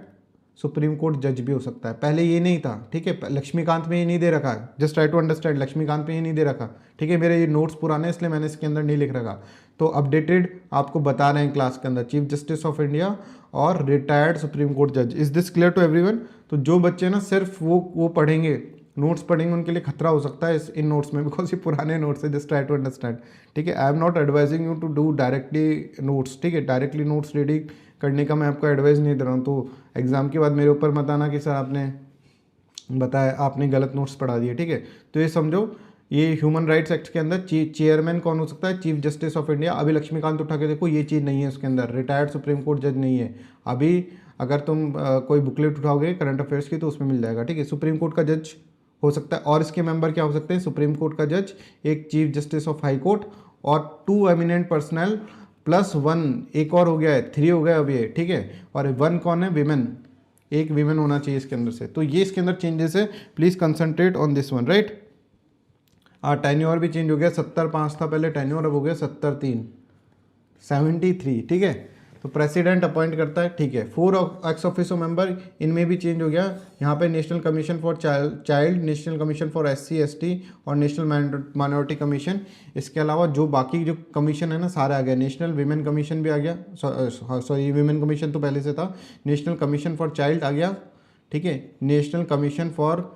सुप्रीम कोर्ट जज भी हो सकता है। पहले ये नहीं था, ठीक है, लक्ष्मीकांत में ये नहीं दे रखा है, just try to understand, Laxmikanth में ये नहीं दे रखा, ठीक है। मेरे ये नोट्स पुराने इसलिए मैंने इसके अंदर नहीं लिख रखा, तो अपडेटेड आपको बता रहे हैं क्लास के अंदर, चीफ जस्टिस ऑफ इंडिया और रिटायर्ड सुप्रीम कोर्ट जज। Is this clear to everyone? तो जो बच्चे ना सिर्फ वो पढ़ेंगे, नोट्स पढ़ेंगे, उनके लिए खतरा हो सकता है इन नोट्स में, बिकॉज ये पुराने नोट्स है, जस्ट ट्राई टू अंडरस्टैंड, ठीक है। I am not advising you to do directly notes, ठीक है, डायरेक्टली नोट्स रीडिंग करने का मैं आपको एडवाइस नहीं दे रहा हूँ। तो एग्जाम के बाद मेरे ऊपर मत आना कि सर आपने बताया, आपने गलत नोट्स पढ़ा दिए, ठीक है। तो ये समझो, ये ह्यूमन राइट्स एक्ट के अंदर चेयरमैन कौन हो सकता है? Chief justice of India. अभी लक्ष्मीकांत उठा के देखो, ये चीज़ नहीं है उसके अंदर, रिटायर्ड सुप्रीम कोर्ट जज नहीं है। अभी अगर तुम कोई बुकलेट उठाओगे करंट अफेयर्स की तो उसमें मिल जाएगा, ठीक है। सुप्रीम कोर्ट का जज हो सकता है, और इसके मेंबर क्या हो सकते हैं? सुप्रीम कोर्ट का जज, एक chief justice of high court और 2 एमिनेंट पर्सनल +1, एक और हो गया है, 3 हो गया अब ये, ठीक है। और 1 कौन है? विमेन, एक विमेन होना चाहिए इसके अंदर से। तो ये इसके अंदर चेंजेस है, please concentrate on this one, right. Tenure भी चेंज हो गया, 70 5 था पहले टेन्योर, अब हो गया 70 73, ठीक है। तो प्रेसिडेंट अपॉइंट करता है, ठीक है। 4 एक्स ऑफिसो मेंबर, इनमें भी चेंज हो गया। यहाँ पे national commission for child, national commission for SC ST और नेशनल माइनॉरिटी कमीशन। इसके अलावा जो बाकी जो कमीशन है ना, सारे आ गया। नेशनल वीमेन कमीशन भी आ गया, सॉरी वीमेन कमीशन तो पहले से था। नेशनल कमीशन फॉर चाइल्ड आ गया, ठीक है। National commission for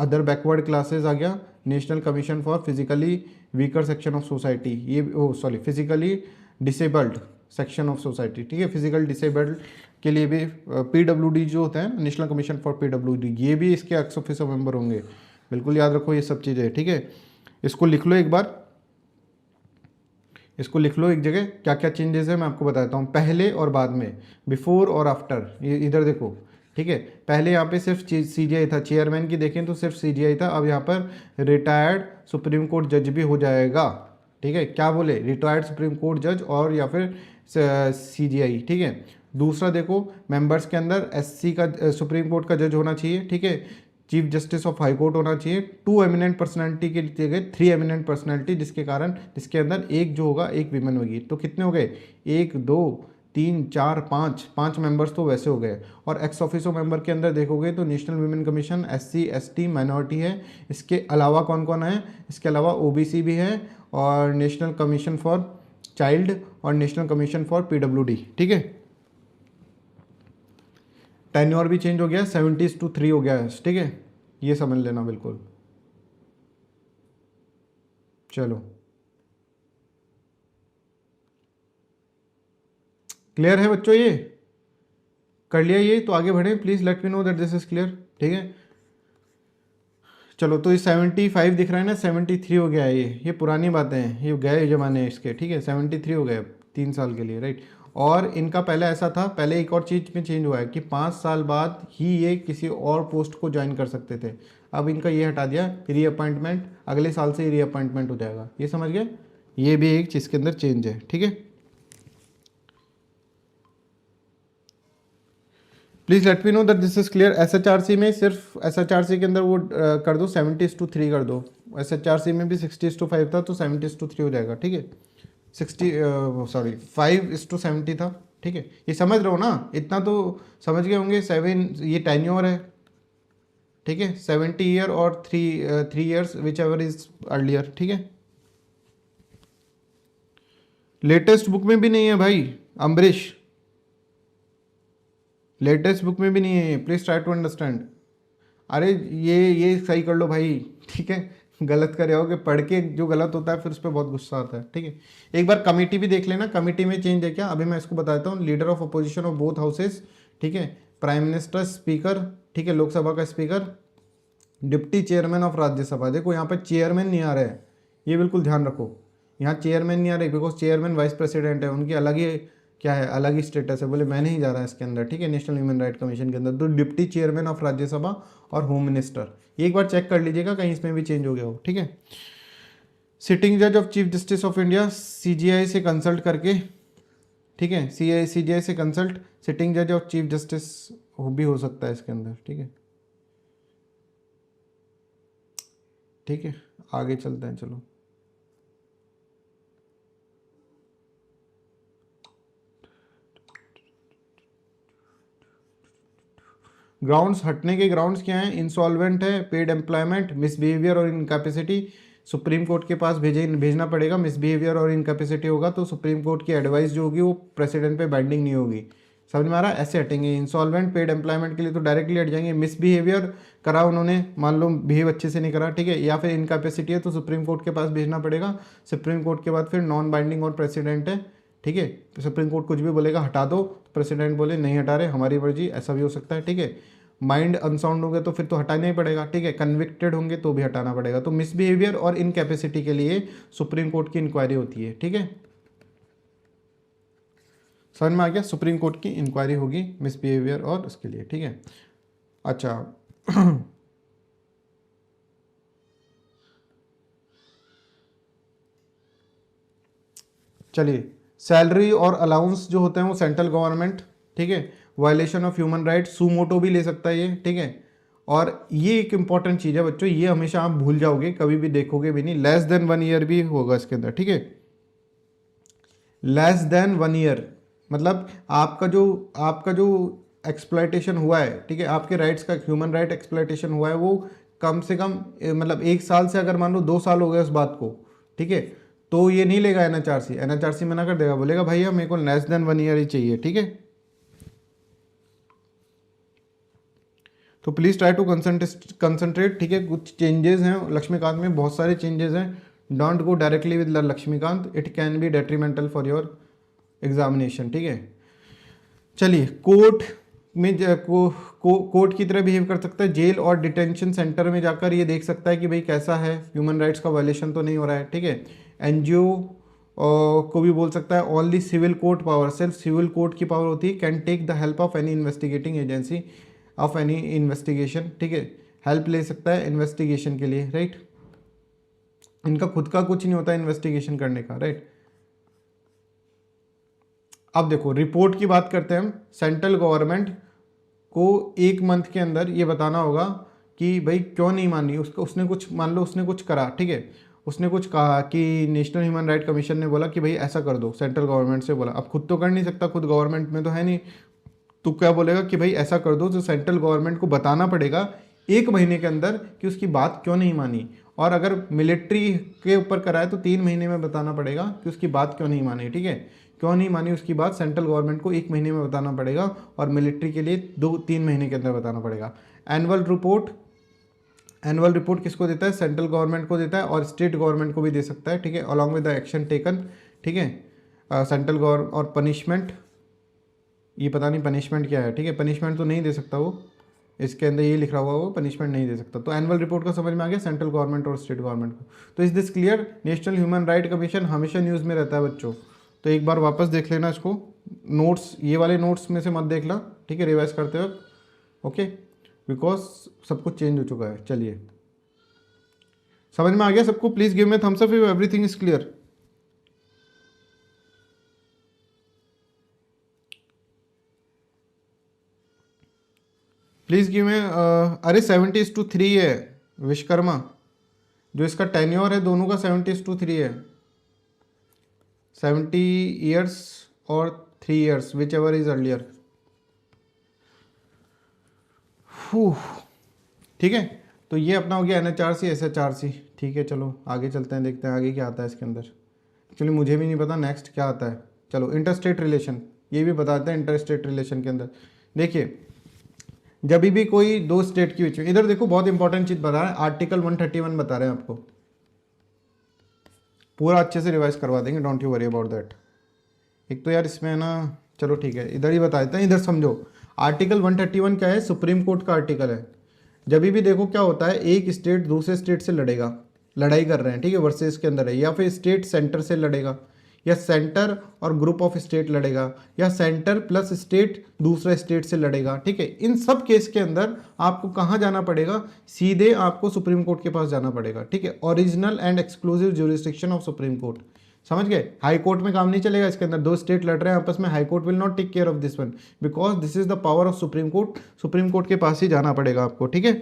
other backward classes आ गया। National commission for physically weaker section of society, ये sorry physically disabled section of society, ठीक है। फिजिकल डिसेबल्ड के लिए भी PWD जो होता है, नेशनल कमीशन फॉर PWD, ये भी इसके एक्स ऑफिसर मेंबर होंगे। बिल्कुल याद रखो ये सब चीज़ें, ठीक है। इसको लिख लो एक बार, इसको लिख लो एक जगह, क्या क्या चेंजेस है मैं आपको बताता हूँ, पहले और बाद में, बिफोर और आफ्टर। ये इधर देखो, ठीक है। पहले यहाँ पे सिर्फ CGI था, चेयरमैन की देखें तो सिर्फ CGI था। अब यहाँ पर रिटायर्ड सुप्रीम कोर्ट जज भी हो जाएगा, ठीक है। क्या बोले? रिटायर्ड सुप्रीम कोर्ट जज और या फिर CGI, ठीक है। दूसरा देखो, मेंबर्स के अंदर SC का सुप्रीम कोर्ट का जज होना चाहिए, ठीक है। Chief justice of high court होना चाहिए। 2 एमिनेंट पर्सनैलिटी के दिए गए 3 एमिनेंट पर्सनैलिटी, जिसके अंदर एक जो होगा एक विमेन होगी। तो कितने हो गए? 1 2 3 4 5 मेंबर्स तो वैसे हो गए। और एक्स ऑफिसो मेंबर के अंदर देखोगे तो national women commission, SC ST minority है। इसके अलावा कौन कौन है? इसके अलावा OBC भी है और नेशनल कमीशन फॉर चाइल्ड और नेशनल कमीशन फॉर PWD, ठीक है। टेन्योर भी चेंज हो गया, 70:3 हो गया है, ठीक है। ये समझ लेना बिल्कुल। चलो, क्लियर है बच्चों? ये कर लिया ये, तो आगे बढ़े। Please let me know that this is clear, ठीक है। चलो, तो ये 75 दिख रहा है ना, 73 हो गया है। ये पुरानी बातें हैं, ये गए जमाने इसके, ठीक है। 73 हो गए 3 साल के लिए, राइट। और इनका पहले ऐसा था, पहले एक और चीज़ में चेंज हुआ है कि 5 साल बाद ही ये किसी और पोस्ट को ज्वाइन कर सकते थे। अब इनका ये हटा दिया, रीअपॉइंटमेंट, अगले साल से ही रीअपॉइंटमेंट हो जाएगा। ये समझ गए? ये भी एक चीज़ के अंदर चेंज है, ठीक है। Please let me know that this is clear. SHRC में सिर्फ SHRC के अंदर वो कर दो, 70:3 कर दो। SHRC में भी 60:5 था, तो 70:3 हो जाएगा, ठीक है। 5:70 था, ठीक है, ये समझ रहे हो ना, इतना तो समझ गए होंगे। 7 ये टेन्योर है, ठीक है, 70 ईयर और 3 years which ever is earlier, ठीक है। लेटेस्ट बुक में भी नहीं है भाई अम्बरीश, लेटेस्ट बुक में भी नहीं है, प्लीज ट्राई टू अंडरस्टैंड। अरे ये सही कर लो भाई, ठीक है, गलत कर रहे हो कि पढ़ के जो गलत होता है फिर उस पर बहुत गुस्सा आता है, ठीक है। एक बार कमेटी भी देख लेना, कमेटी में चेंज है क्या, अभी मैं इसको बताता हूँ। Leader of opposition of both houses, ठीक है, प्राइम मिनिस्टर, स्पीकर, ठीक है, लोकसभा का speaker, deputy chairman of Rajya Sabha. देखो यहाँ पे चेयरमैन नहीं आ रहा है, ये बिल्कुल ध्यान रखो, यहाँ चेयरमैन नहीं आ रहे, बिकॉज चेयरमैन वाइस प्रेसिडेंट है, उनकी अलग ही क्या है, अलग ही स्टेटस है, बोले मैं नहीं जा रहा इसके अंदर, ठीक है, नेशनल ह्यूमन राइट कमीशन के अंदर। तो डिप्टी चेयरमैन ऑफ राज्यसभा और होम मिनिस्टर, एक बार चेक कर लीजिएगा कहीं इसमें भी चेंज हो गया हो, ठीक है। सिटिंग जज of chief justice of India, CGI से कंसल्ट करके, ठीक है, सीजीआई से कंसल्ट, सिटिंग जज ऑफ चीफ जस्टिस भी हो सकता है इसके अंदर, ठीक है, ठीक है। आगे चलते हैं, चलो। ग्राउंड्स, हटने के ग्राउंड्स क्या हैं, इंसॉल्वेंट है, पेड एम्प्लॉयमेंट, मिसबिहेवियर और इनकैपेसिटी। सुप्रीम कोर्ट के पास भेजना पड़ेगा। मिसबिहेवियर और इनकैपेसिटी होगा तो सुप्रीम कोर्ट की एडवाइस जो होगी वो प्रेसिडेंट पे बाइंडिंग नहीं होगी, समझ में आ रहा है, ऐसे हटेंगे। इंसॉल्वेंट, पेड एम्प्लॉयमेंट के लिए तो डायरेक्टली हट जाएंगे। मिसबिहेवियर करा उन्होंने, मान लो बिहेव अच्छे से नहीं करा, ठीक है, या फिर इनकैपेसिटी है तो सुप्रीम कोर्ट के पास भेजना पड़ेगा। सुप्रीम कोर्ट के बाद फिर नॉन बाइंडिंग और प्रेसिडेंट है, ठीक है, सुप्रीम कोर्ट कुछ भी बोलेगा हटा दो, प्रेसिडेंट बोले नहीं हटा रहे, हमारी मर्जी, ऐसा भी हो सकता है, ठीक है। माइंड अनसाउंड होंगे तो फिर तो हटाना ही पड़ेगा, ठीक है, कन्विक्टेड होंगे तो भी हटाना पड़ेगा। तो मिसबिहेवियर और इनकैपेसिटी के लिए सुप्रीम कोर्ट की इंक्वायरी होती है, ठीक है, समझ में आ गया, सुप्रीम कोर्ट की इंक्वायरी होगी मिसबिहेवियर और उसके लिए, ठीक है। अच्छा चलिए, सैलरी और अलाउंस जो होते हैं वो सेंट्रल गवर्नमेंट, ठीक है, violation of human right, suo motu भी ले सकता है ये, ठीक है। और ये एक इंपॉर्टेंट चीज़ है बच्चों, ये हमेशा आप भूल जाओगे, कभी भी देखोगे भी नहीं, लेस देन 1 ईयर भी होगा इसके अंदर, ठीक है, लेस देन 1 ईयर, मतलब आपका जो एक्सप्लॉयटेशन हुआ है, ठीक है, आपके राइट्स का ह्यूमन राइट एक्सप्लॉयटेशन हुआ है वो कम से कम मतलब 1 साल से, अगर मान लो 2 साल हो गए उस बात को, ठीक है, तो ये नहीं लेगा एनएचआरसी मना कर देगा, बोलेगा भैया मेरे को लेस देन 1 ईयर ही चाहिए, ठीक है। तो प्लीज़ ट्राई टू कंसंट्रेट, ठीक है। कुछ चेंजेस हैं लक्ष्मीकांत में, बहुत सारे चेंजेस हैं, don't go directly with Laxmikanth, it can be detrimental for your examination, ठीक है। चलिए, कोर्ट में कोर्ट की तरह बिहेव कर सकता है, जेल और डिटेंशन सेंटर में जाकर ये देख सकता है कि भाई कैसा है, ह्यूमन राइट्स का वायलेशन तो नहीं हो रहा है, ठीक है। एनजीओ को भी बोल सकता है। ओनली सिविल कोर्ट पावर, सिर्फ सिविल कोर्ट की पावर होती है, can take the help of any investigating agency of any investigation, ठीक है, हेल्प ले सकता है इन्वेस्टिगेशन के लिए, राइट। इनका खुद का कुछ नहीं होता इन्वेस्टिगेशन करने का, राइट। अब देखो, रिपोर्ट की बात करते हैं हम। सेंट्रल गवर्नमेंट को 1 मंथ के अंदर ये बताना होगा कि भाई क्यों नहीं मानी उसको, उसने कुछ, मान लो उसने कुछ करा, ठीक है, उसने कुछ कहा कि नेशनल ह्यूमन राइट कमीशन ने बोला कि भाई ऐसा कर दो, सेंट्रल गवर्नमेंट से बोला, अब खुद तो कर नहीं सकता, खुद गवर्नमेंट में तो है नहीं, तो क्या बोलेगा कि भाई ऐसा कर दो, तो सेंट्रल गवर्नमेंट को बताना पड़ेगा 1 महीने के अंदर कि उसकी बात क्यों नहीं मानी। और अगर मिलिट्री के ऊपर कराए तो 3 महीने में बताना पड़ेगा कि उसकी बात क्यों नहीं मानी, ठीक है, क्यों नहीं मानी उसकी बात सेंट्रल गवर्नमेंट को 1 महीने में बताना पड़ेगा, और मिलिट्री के लिए 2-3 महीने के अंदर बताना पड़ेगा। एनुअल रिपोर्ट किसको देता है, सेंट्रल गवर्नमेंट को देता है, और स्टेट गवर्नमेंट को भी दे सकता है, ठीक है, along with the action taken, ठीक है, सेंट्रल गवर्नमेंट। और पनिशमेंट, ये पता नहीं पनिशमेंट क्या है, ठीक है, पनिशमेंट तो नहीं दे सकता वो, इसके अंदर ये लिखा हुआ वो पनिशमेंट नहीं दे सकता। तो एनुअल रिपोर्ट का समझ में आ गया, सेंट्रल गवर्नमेंट और स्टेट गवर्नमेंट को। तो is this clear. National human right commission हमेशा न्यूज़ में रहता है बच्चों, तो एक बार वापस देख लेना इसको, नोट्स, ये वाले नोट्स में से मत देखना, ठीक है, रिवाइज करते वक्त, ओके, बिकॉज सब कुछ चेंज हो चुका है। चलिए, समझ में आ गया सबको। Please give me thumbs up if everything is clear. Please give me, अरे 70:3 है विश्वकर्मा, जो इसका टेन्योर है दोनों का 70:3 है, 70 ईयर्स और 3 years, whichever is earlier। ठीक है, तो ये अपना हो गया NHRC SHRC। ठीक है, चलो आगे चलते हैं, देखते हैं आगे क्या आता है इसके अंदर। एक्चुअली मुझे भी नहीं पता नेक्स्ट क्या आता है। चलो इंटरस्टेट रिलेशन, ये भी बताते हैं इंटरस्टेट रिलेशन के अंदर। देखिए जब भी कोई दो स्टेट के बीच में, इधर देखो बहुत इंपॉर्टेंट चीज बता रहा है, आर्टिकल 131 बता रहे हैं आपको, पूरा अच्छे से रिवाइज करवा देंगे, don't you worry about that. एक तो यार इसमें है ना, चलो ठीक है इधर ही बता देते हैं, इधर समझो। आर्टिकल 131 क्या है, सुप्रीम कोर्ट का आर्टिकल है। जब भी देखो क्या होता है, एक स्टेट दूसरे स्टेट से लड़ेगा, लड़ाई कर रहे हैं, ठीक है, वर्सेस के अंदर है, या फिर स्टेट सेंटर से लड़ेगा, या सेंटर और ग्रुप ऑफ स्टेट लड़ेगा, या सेंटर प्लस स्टेट दूसरे स्टेट से लड़ेगा। ठीक है, इन सब केस के अंदर आपको कहाँ जाना पड़ेगा, सीधे आपको सुप्रीम कोर्ट के पास जाना पड़ेगा। ठीक है, original and exclusive jurisdiction of supreme court. समझ गए, हाई कोर्ट में काम नहीं चलेगा इसके अंदर, दो स्टेट लड़ रहे हैं आपस में, high court will not take care of this one, because this is the power of supreme court. Supreme court के पास ही जाना पड़ेगा आपको। ठीक है,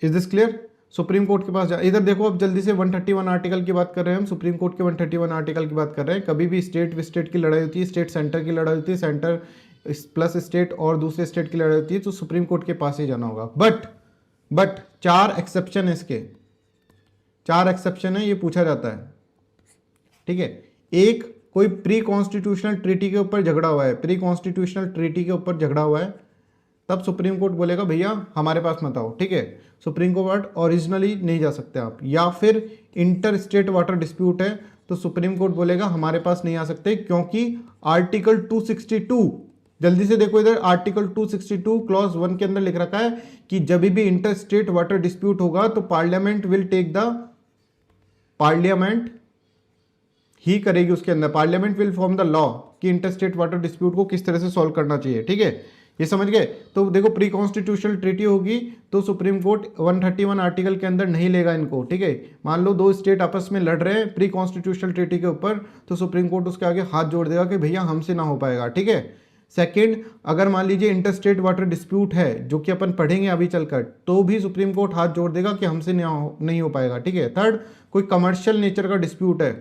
is this clear? Supreme court के पास जा, इधर देखो अब जल्दी से 131 आर्टिकल की बात कर रहे हैं हम, सुप्रीम कोर्ट के 131 आर्टिकल की बात कर रहे हैं। कभी भी स्टेट स्टेट की लड़ाई होती है, स्टेट सेंटर की लड़ाई होती है, सेंटर प्लस स्टेट और दूसरे स्टेट की लड़ाई होती है, तो सुप्रीम कोर्ट के पास ही जाना होगा। बट 4 एक्सेप्शन है इसके, 4 एक्सेप्शन है, ये पूछा जाता है। ठीक है, एक कोई प्री कॉन्स्टिट्यूशनल ट्रीटी के ऊपर झगड़ा हुआ है, प्री कॉन्स्टिट्यूशनल ट्रीटी के ऊपर झगड़ा हुआ है, तब सुप्रीम कोर्ट बोलेगा भैया हमारे पास मत आओ। ठीक है, सुप्रीम कोर्ट ओरिजिनली नहीं जा सकते आप। या फिर इंटर स्टेट वाटर डिस्प्यूट है, तो सुप्रीम कोर्ट बोलेगा हमारे पास नहीं आ सकते, क्योंकि आर्टिकल 262, जल्दी से देखो इधर, आर्टिकल 262 क्लॉज 1 के अंदर लिख रखा है कि जब भी इंटर स्टेट वाटर डिस्प्यूट होगा तो parliament will take the, parliament ही करेगी उसके अंदर, parliament will form the law कि इंटर स्टेट वाटर डिस्प्यूट को किस तरह से सॉल्व करना चाहिए। ठीक है, ये समझ गए? तो देखो प्री कॉन्स्टिट्यूशनल ट्रीटी होगी तो सुप्रीम कोर्ट 131 आर्टिकल के अंदर नहीं लेगा इनको। ठीक है, मान लो दो स्टेट आपस में लड़ रहे हैं प्री कॉन्स्टिट्यूशनल ट्रीटी के ऊपर, तो सुप्रीम कोर्ट उसके आगे हाथ जोड़ देगा कि भैया हमसे ना हो पाएगा। ठीक है, सेकंड, अगर मान लीजिए इंटर स्टेट वाटर डिस्प्यूट है, जो कि अपन पढ़ेंगे अभी चलकर, तो भी सुप्रीम कोर्ट हाथ जोड़ देगा कि हमसे नहीं हो पाएगा। ठीक है, थर्ड, कोई कमर्शियल नेचर का डिस्प्यूट है,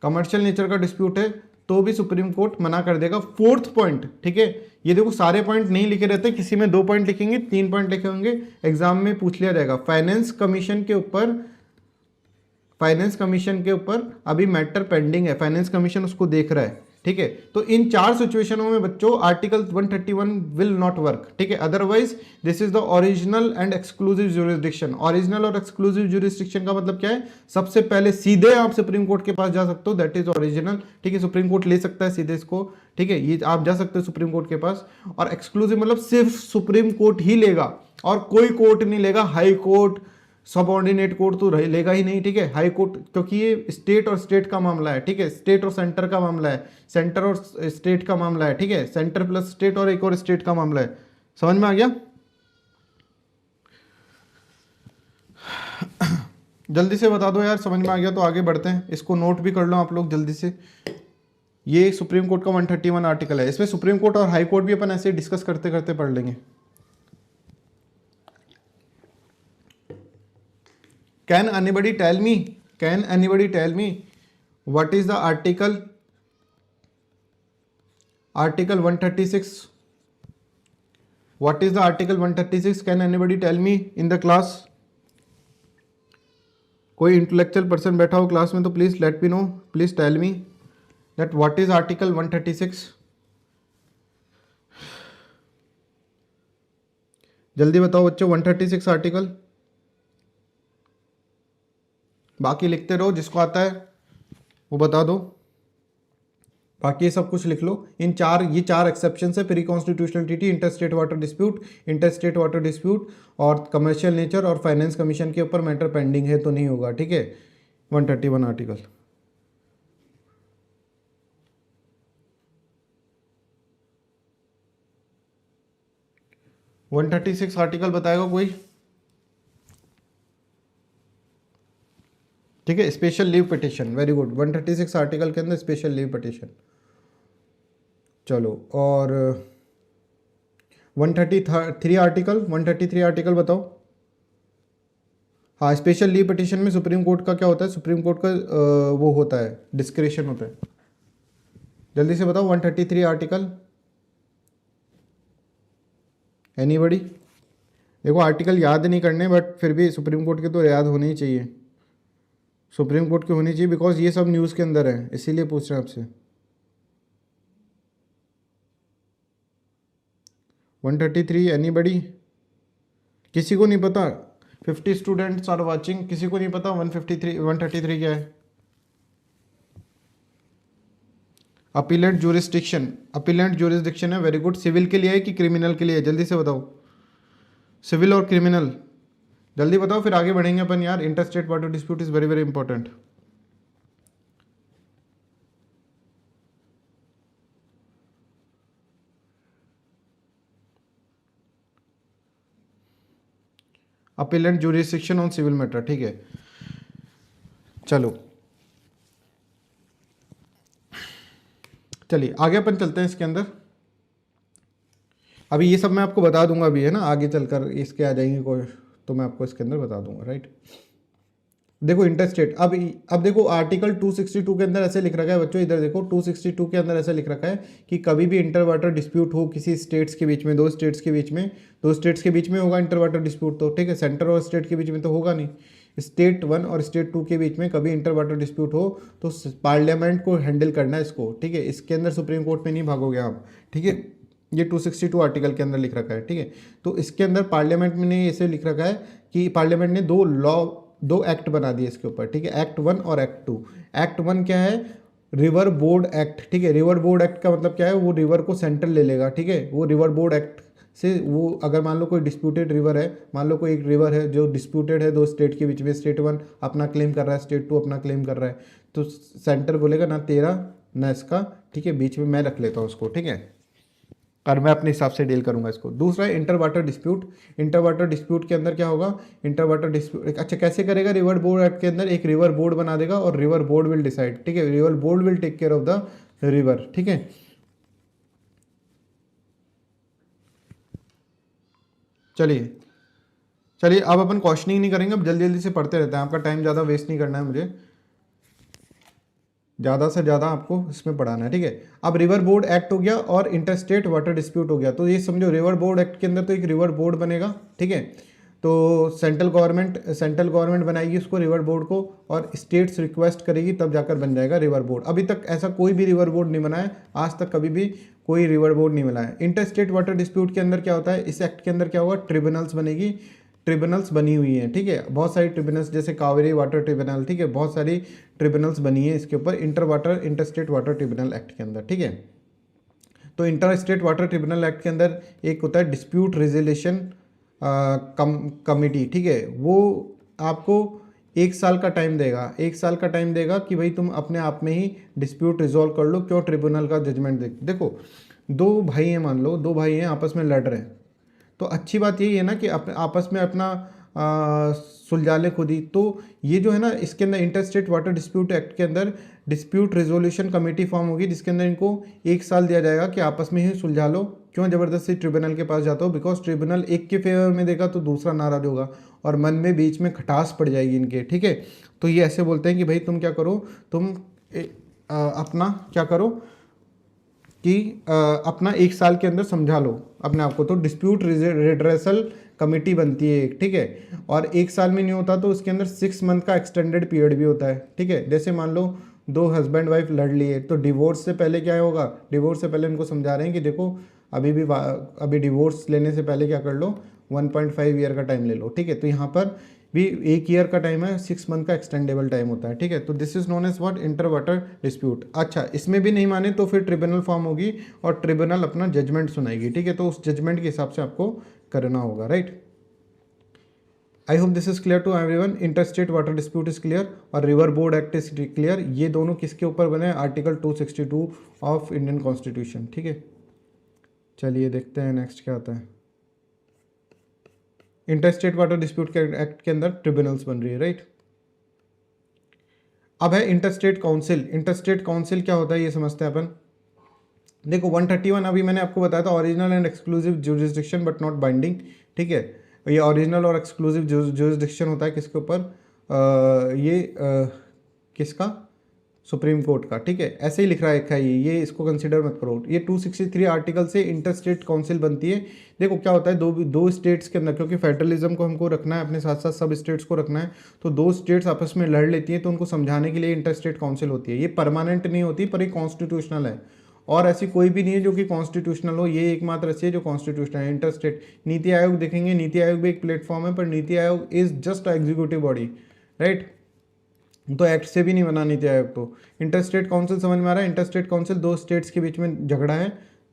कमर्शियल नेचर का डिस्प्यूट है, तो भी सुप्रीम कोर्ट मना कर देगा। फोर्थ पॉइंट, ठीक है, ये देखो सारे पॉइंट नहीं लिखे रहते, किसी में 2 पॉइंट लिखेंगे, 3 पॉइंट लिखे होंगे, एग्जाम में पूछ लिया जाएगा। फाइनेंस कमीशन के ऊपर, फाइनेंस कमीशन के ऊपर अभी मैटर पेंडिंग है, फाइनेंस कमीशन उसको देख रहा है। ठीक है, तो इन 4 सिचुएशनों में बच्चों आर्टिकल 131 विल नॉट वर्क। ठीक है, otherwise this is the original and exclusive jurisdiction. Original और एक्सक्लूसिव ज्यूरिसडिक्शन का मतलब क्या है, सबसे पहले सीधे आप सुप्रीम कोर्ट के पास जा सकते हो, दैट इज ओरिजिनल। ठीक है, सुप्रीम कोर्ट ले सकता है सीधे इसको। ठीक है, ये आप जा सकते हो सुप्रीम कोर्ट के पास। और एक्सक्लूसिव मतलब सिर्फ सुप्रीम कोर्ट ही लेगा और कोई कोर्ट नहीं लेगा, हाई कोर्ट, सबऑर्डिनेट कोर्ट तो लेगा ही नहीं। ठीक है, हाई कोर्ट, क्योंकि ये स्टेट और स्टेट का मामला है। ठीक है, स्टेट और सेंटर का मामला है, सेंटर और स्टेट का मामला है। ठीक है, सेंटर प्लस स्टेट और एक और स्टेट का मामला है। समझ में आ गया? जल्दी से बता दो यार, समझ में आ गया तो आगे बढ़ते हैं। इसको नोट भी कर लो आप लोग जल्दी से। ये सुप्रीम कोर्ट का 131 आर्टिकल है, इसमें सुप्रीम कोर्ट और हाई कोर्ट भी अपन ऐसे डिस्कस करते करते पढ़ लेंगे। Can anybody tell me? Can anybody tell me what is the article? Article 136. What is the article 136? Can anybody tell me in the class? कोई इंटेलेक्चुअल पर्सन बैठा हो क्लास में तो please let me know, please tell me that what is article 136। जल्दी बताओ बच्चों, 136 article. बाकी लिखते रहो, जिसको आता है वो बता दो, बाकी ये सब कुछ लिख लो। ये 4 एक्सेप्शन है, pre constitutional treaty, inter state water dispute और कमर्शियल नेचर और फाइनेंस कमीशन के ऊपर मैटर पेंडिंग है तो नहीं होगा। ठीक है, 131 आर्टिकल। वन 136 आर्टिकल बताएगा कोई? ठीक है, special leave petition, very good. 136 article के अंदर स्पेशल लीव पिटिशन। चलो, और 133 आर्टिकल, 133 आर्टिकल बताओ। हाँ, स्पेशल लीव पिटिशन में सुप्रीम कोर्ट का क्या होता है, सुप्रीम कोर्ट का वो होता है, डिस्क्रिशन होता है। जल्दी से बताओ 133 आर्टिकल, एनीबडी? देखो आर्टिकल याद नहीं करने, बट फिर भी सुप्रीम कोर्ट के तो याद होने ही चाहिए, सुप्रीम कोर्ट की होनी चाहिए, बिकॉज ये सब न्यूज़ के अंदर है, इसीलिए पूछ रहे हैं आपसे। 133 एनीबडी? किसी को नहीं पता? 50 स्टूडेंट्स आर वाचिंग, किसी को नहीं पता 133 क्या है? अपीलेंट ज्यूरिसडिक्शन, अपीलेंट ज्यूरिसडिक्शन है, वेरी गुड। सिविल के लिए है कि क्रिमिनल के लिए है, जल्दी से बताओ, सिविल और क्रिमिनल, जल्दी बताओ, फिर आगे बढ़ेंगे अपन यार। Interstate water dispute is very very important. Appellate jurisdiction on civil matter, ठीक है। चलो चलिए आगे अपन चलते हैं इसके अंदर। अभी ये सब मैं आपको बता दूंगा अभी, है ना, आगे चलकर इसके आ जाएंगे कोई, तो मैं आपको इसके अंदर बता दूंगा, राइट। देखो इंटरस्टेट, अब देखो आर्टिकल 262 के अंदर ऐसे लिख रखा है बच्चों, इधर देखो 262 के अंदर ऐसा लिख रखा है कि कभी भी इंटर वाटर डिस्प्यूट हो किसी स्टेट्स के बीच में, दो स्टेट्स के बीच में, दो स्टेट्स के बीच में होगा इंटर वाटर डिस्प्यूट, तो ठीक है, सेंटर और स्टेट के बीच में तो होगा नहीं। स्टेट 1 और स्टेट 2 के बीच में कभी इंटर वाटर डिस्प्यूट हो तो पार्लियामेंट को हैंडल करना है इसको, ठीक है। इसके अंदर सुप्रीम कोर्ट में नहीं भागोगे आप, ठीक है। ये 262 आर्टिकल के अंदर लिख रखा है, ठीक है। तो इसके अंदर पार्लियामेंट ने ऐसे लिख रखा है कि पार्लियामेंट ने दो एक्ट बना दिए इसके ऊपर, ठीक है, एक्ट 1 और एक्ट 2। एक्ट 1 क्या है, रिवर बोर्ड एक्ट, ठीक है। रिवर बोर्ड एक्ट का मतलब क्या है, वो रिवर को सेंट्रल ले लेगा, ठीक है। वो रिवर बोर्ड एक्ट से वो अगर मान लो कोई डिस्प्यूटेड रिवर है, मान लो कोई एक रिवर है जो डिस्प्यूटेड है दो स्टेट के बीच में, स्टेट 1 अपना क्लेम कर रहा है, स्टेट 2 अपना क्लेम कर रहा है, तो सेंटर बोलेगा ना तेरा ना इसका, ठीक है, बीच में मैं रख लेता हूँ उसको, ठीक है, और मैं अपने हिसाब से डील करूंगा इसको। दूसरा है inter water dispute. Inter water dispute के अंदर क्या होगा, इंटर वाटर डिस्प्यूट अच्छा कैसे करेगा, रिवर बोर्ड एक्ट के अंदर एक रिवर बोर्ड बना देगा और रिवर बोर्ड विल डिसाइड, ठीक है, river board will take care of the river, ठीक है। चलिए चलिए अब अपन क्वेश्चनिंग नहीं करेंगे, अब जल्दी जल्दी से पढ़ते रहते हैं, आपका टाइम ज़्यादा वेस्ट नहीं करना है मुझे, ज़्यादा से ज़्यादा आपको इसमें पढ़ाना है, ठीक है। अब रिवर बोर्ड एक्ट हो गया और इंटरस्टेट वाटर डिस्प्यूट हो गया, तो ये समझो रिवर बोर्ड एक्ट के अंदर तो एक रिवर बोर्ड बनेगा, ठीक है। तो सेंट्रल गवर्नमेंट बनाएगी उसको रिवर बोर्ड को, और स्टेट्स रिक्वेस्ट करेगी तब जाकर बन जाएगा रिवर बोर्ड। अभी तक ऐसा कोई भी रिवर बोर्ड नहीं बना है, आज तक कभी भी कोई रिवर बोर्ड नहीं बना है। इंटरस्टेट वाटर डिस्प्यूट के अंदर क्या होता है, इस एक्ट के अंदर क्या होगा, ट्रिब्यूनल्स बनेगी, ट्रिब्यूनल्स बनी हुई हैं, ठीक है, बहुत सारी ट्रिब्यूनल्स, जैसे कावेरी वाटर ट्रिब्यूनल, ठीक है, बहुत सारी ट्रिब्यूनल्स बनी है इसके ऊपर इंटरस्टेट वाटर ट्रिब्यूनल एक्ट के अंदर, ठीक है। तो इंटरस्टेट वाटर ट्रिब्यूनल एक्ट के अंदर एक होता है डिस्प्यूट रेजोल्यूशन कमिटी, ठीक है, वो आपको 1 साल का टाइम देगा, 1 साल का टाइम देगा कि भाई तुम अपने आप में ही डिस्प्यूट रिजॉल्व कर लो, क्यों ट्रिब्यूनल का जजमेंट देखो दो भाई हैं, मान लो दो भाई हैं आपस में लड़ रहे हैं, तो अच्छी बात यही है ना कि आपस में अपना सुलझा ले खुद ही। तो ये जो है ना, इसके अंदर इंटरस्टेट वाटर डिस्प्यूट एक्ट के अंदर डिस्प्यूट रेजोल्यूशन कमेटी फॉर्म होगी, जिसके अंदर इनको 1 साल दिया जाएगा कि आपस में ही सुलझा लो, क्यों ज़बरदस्ती ट्रिब्यूनल के पास जाता हो, बिकॉज ट्रिब्यूनल एक के फेवर में देगा तो दूसरा नाराज होगा और मन में बीच में खटास पड़ जाएगी इनके, ठीक है। तो ये ऐसे बोलते हैं कि भाई तुम क्या करो, तुम अपना क्या करो कि अपना 1 साल के अंदर समझा लो अपने आप को, तो डिस्प्यूट रिड्रेसल कमेटी बनती है एक, ठीक है। और 1 साल में नहीं होता तो उसके अंदर 6 मंथ का एक्सटेंडेड पीरियड भी होता है, ठीक है। जैसे मान लो दो हस्बैंड वाइफ लड़ लिए, तो डिवोर्स से पहले क्या होगा, डिवोर्स से पहले उनको समझा रहे हैं कि देखो अभी डिवोर्स लेने से पहले क्या कर लो, 1.5 ईयर का टाइम ले लो, ठीक है। तो यहाँ पर भी 1 ईयर का टाइम है, 6 मंथ का एक्सटेंडेबल टाइम होता है, ठीक है। तो this is known as what, inter water dispute. अच्छा इसमें भी नहीं माने तो फिर ट्रिब्यूनल फॉर्म होगी और ट्रिब्यूनल अपना जजमेंट सुनाएगी, ठीक है। तो उस जजमेंट के हिसाब से आपको करना होगा, right. I hope this is clear to everyone. Interstate water dispute is clear और river board act is clear. ये दोनों किसके ऊपर बने, आर्टिकल 262 ऑफ इंडियन कॉन्स्टिट्यूशन, ठीक है। चलिए देखते हैं नेक्स्ट क्या आता है। इंटरस्टेट वाटर डिस्प्यूट के एक्ट के अंदर ट्रिब्यूनल्स बन रही है, राइट। अब है इंटरस्टेट काउंसिल। इंटरस्टेट काउंसिल क्या होता है ये समझते हैं अपन। देखो 131 अभी मैंने आपको बताया था, original and exclusive jurisdiction but not binding, ठीक है। ये ओरिजिनल और एक्सक्लूसिव जुरिसडिक्शन होता है किसके ऊपर, किसका, सुप्रीम कोर्ट का, ठीक है। ऐसे ही लिख रखा है ये इसको कंसिडर मत करो। ये 263 आर्टिकल से इंटर स्टेट काउंसिल बनती है। देखो क्या होता है, दो स्टेट्स के अंदर, क्योंकि फेडरलिज्म को हमको रखना है अपने साथ साथ सब स्टेट्स को रखना है, तो दो स्टेट्स आपस में लड़ लेती हैं तो उनको समझाने के लिए इंटर स्टेट काउंसिल होती है। ये परमानेंट नहीं होती पर ये कॉन्स्टिट्यूशनल है, और ऐसी कोई भी नहीं है जो कि कॉन्स्टिट्यूशनल हो, ये एकमात्र ऐसी है जो कॉन्स्टिट्यूशनल है, इंटर स्टेट। नीति आयोग देखेंगे, नीति आयोग भी एक प्लेटफॉर्म है, पर NITI Aayog is just executive body, right. तो एक्ट से भी नहीं बना नीति आयोग। तो इंटर स्टेट काउंसिल समझ में आ रहा है, इंटर स्टेट काउंसिल दो स्टेट्स के बीच में झगड़ा है,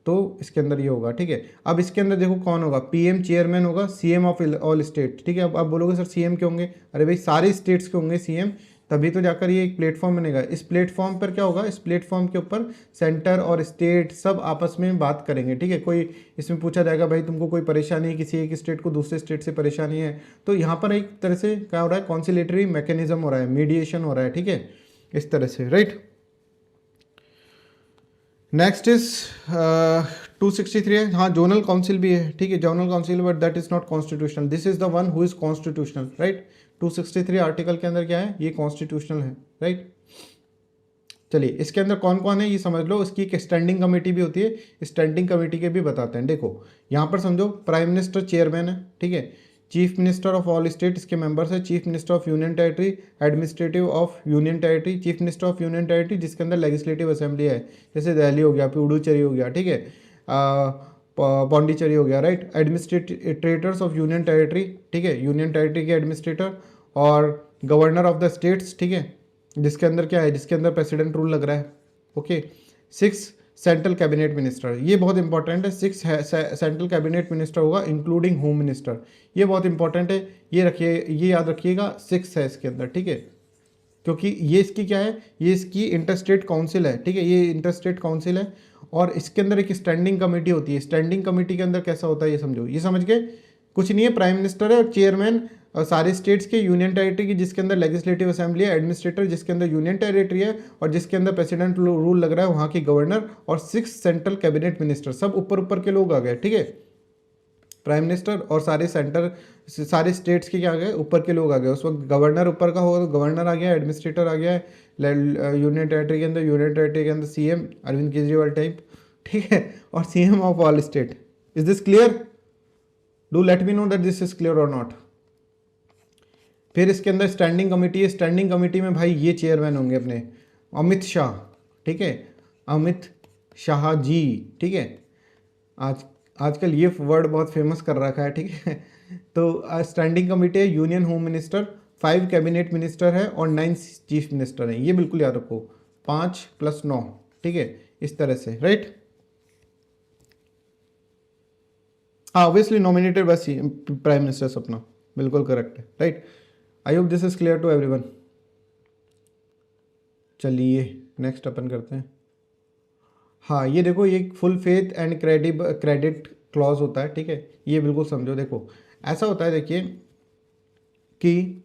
तो इसके अंदर ये होगा, ठीक है। अब इसके अंदर देखो कौन होगा, पीएम चेयरमैन होगा, सीएम ऑफ ऑल स्टेट, ठीक है। अब आप बोलोगे सर सीएम के होंगे, अरे भाई सारे स्टेट्स के होंगे सीएम, तभी तो जाकर ये एक प्लेटफॉर्म बनेगा। इस प्लेटफॉर्म पर क्या होगा, इस प्लेटफॉर्म के ऊपर सेंटर और स्टेट सब आपस में बात करेंगे, ठीक है। कोई इसमें पूछा जाएगा भाई तुमको कोई परेशानी है, किसी एक स्टेट को दूसरे स्टेट से परेशानी है, तो यहाँ पर एक तरह से क्या हो रहा है, कॉन्सिलेटरी मैकेनिज्म हो रहा है, मीडिएशन हो रहा है, ठीक है, इस तरह से, राइट। नेक्स्ट इज 263 है, हाँ जोनल काउंसिल भी है, ठीक है, zonal council, but that is not constitutional, this is the one who is constitutional, right. 263 article के अंदर क्या है, ये कॉन्स्टिट्यूशनल है, राइट। चलिए इसके अंदर कौन कौन है ये समझ लो। इसकी एक स्टैंडिंग कमेटी भी होती है, स्टैंडिंग कमेटी के भी बताते हैं। देखो यहाँ पर समझो प्राइम मिनिस्टर चेयरमैन है, ठीक है, chief minister of all state इसके मेंबर्स है, chief minister of union territory, administrative of union territory, chief minister of union territory जिसके अंदर लेजिस्लेटिव असेंबली है, जैसे दिल्ली हो गया, पुडुचेरी हो गया, ठीक है, पौंडीचेरी हो गया, right. Administrators of union territory, ठीक है, यूनियन टेरिटरी के एडमिनिस्ट्रेटर, और गवर्नर ऑफ द स्टेट्स, ठीक है, जिसके अंदर क्या है, जिसके अंदर प्रेसिडेंट रूल लग रहा है, ओके। 6 सेंट्रल कैबिनेट मिनिस्टर, ये बहुत इंपॉर्टेंट है, 6 सेंट्रल कैबिनेट मिनिस्टर होगा इंक्लूडिंग होम मिनिस्टर, ये बहुत इंपॉर्टेंट है, ये रखिए, ये याद रखिएगा, 6 है इसके अंदर, ठीक है, क्योंकि ये इसकी क्या है, ये इसकी इंटरस्टेट काउंसिल है, ठीक है, ये इंटरस्टेट काउंसिल है, और इसके अंदर एक स्टैंडिंग कमेटी होती है। स्टैंडिंग कमेटी के अंदर कैसा होता है ये समझो, ये समझ के कुछ नहीं है, प्राइम मिनिस्टर है और चेयरमैन और सारे स्टेट्स के, यूनियन टेरिटरी की जिसके अंदर लेजिस्लेटिव असेंबली है, एडमिनिस्ट्रेटर जिसके अंदर यूनियन टेरिटरी है और जिसके अंदर प्रेसिडेंट रूल लग रहा है वहाँ की गवर्नर, और 6 सेंट्रल कैबिनेट मिनिस्टर, सब ऊपर ऊपर के लोग आ गए, ठीक है। प्राइम मिनिस्टर और सारे सारे स्टेट्स के क्या आ गए, ऊपर के लोग आ गए। उस वक्त गवर्नर ऊपर का होगा तो गवर्नर आ गया, एडमिनिस्ट्रेटर आ गया है, यूनियन टेरिटरी के अंदर, यूनियन टेरिटरी के अंदर सीएम अरविंद केजरीवाल टाइप, ठीक है, और CM of all state. Is this clear? Do let me know that this is clear और नॉट। फिर इसके अंदर स्टैंडिंग कमेटी है, स्टैंडिंग कमेटी में भाई ये चेयरमैन होंगे अपने अमित शाह, ठीक है, अमित शाह जी, ठीक है, आजकल ये वर्ड बहुत फेमस कर रखा है, ठीक है। तो स्टैंडिंग कमेटी है, union home minister, 5 cabinet minister है और 9 चीफ मिनिस्टर हैं, ये बिल्कुल याद रखो, 5 + 9, ठीक है, इस तरह से, राइट। हाँ ऑब्वियसली नॉमिनेटेड बस प्राइम मिनिस्टर अपना, बिल्कुल करेक्ट है, right. I hope this is clear to everyone. चलिए नेक्स्ट अपन करते हैं। हाँ ये देखो, ये full faith and credit clause होता है, ठीक है, ये बिल्कुल समझो। देखो ऐसा होता है, देखिए कि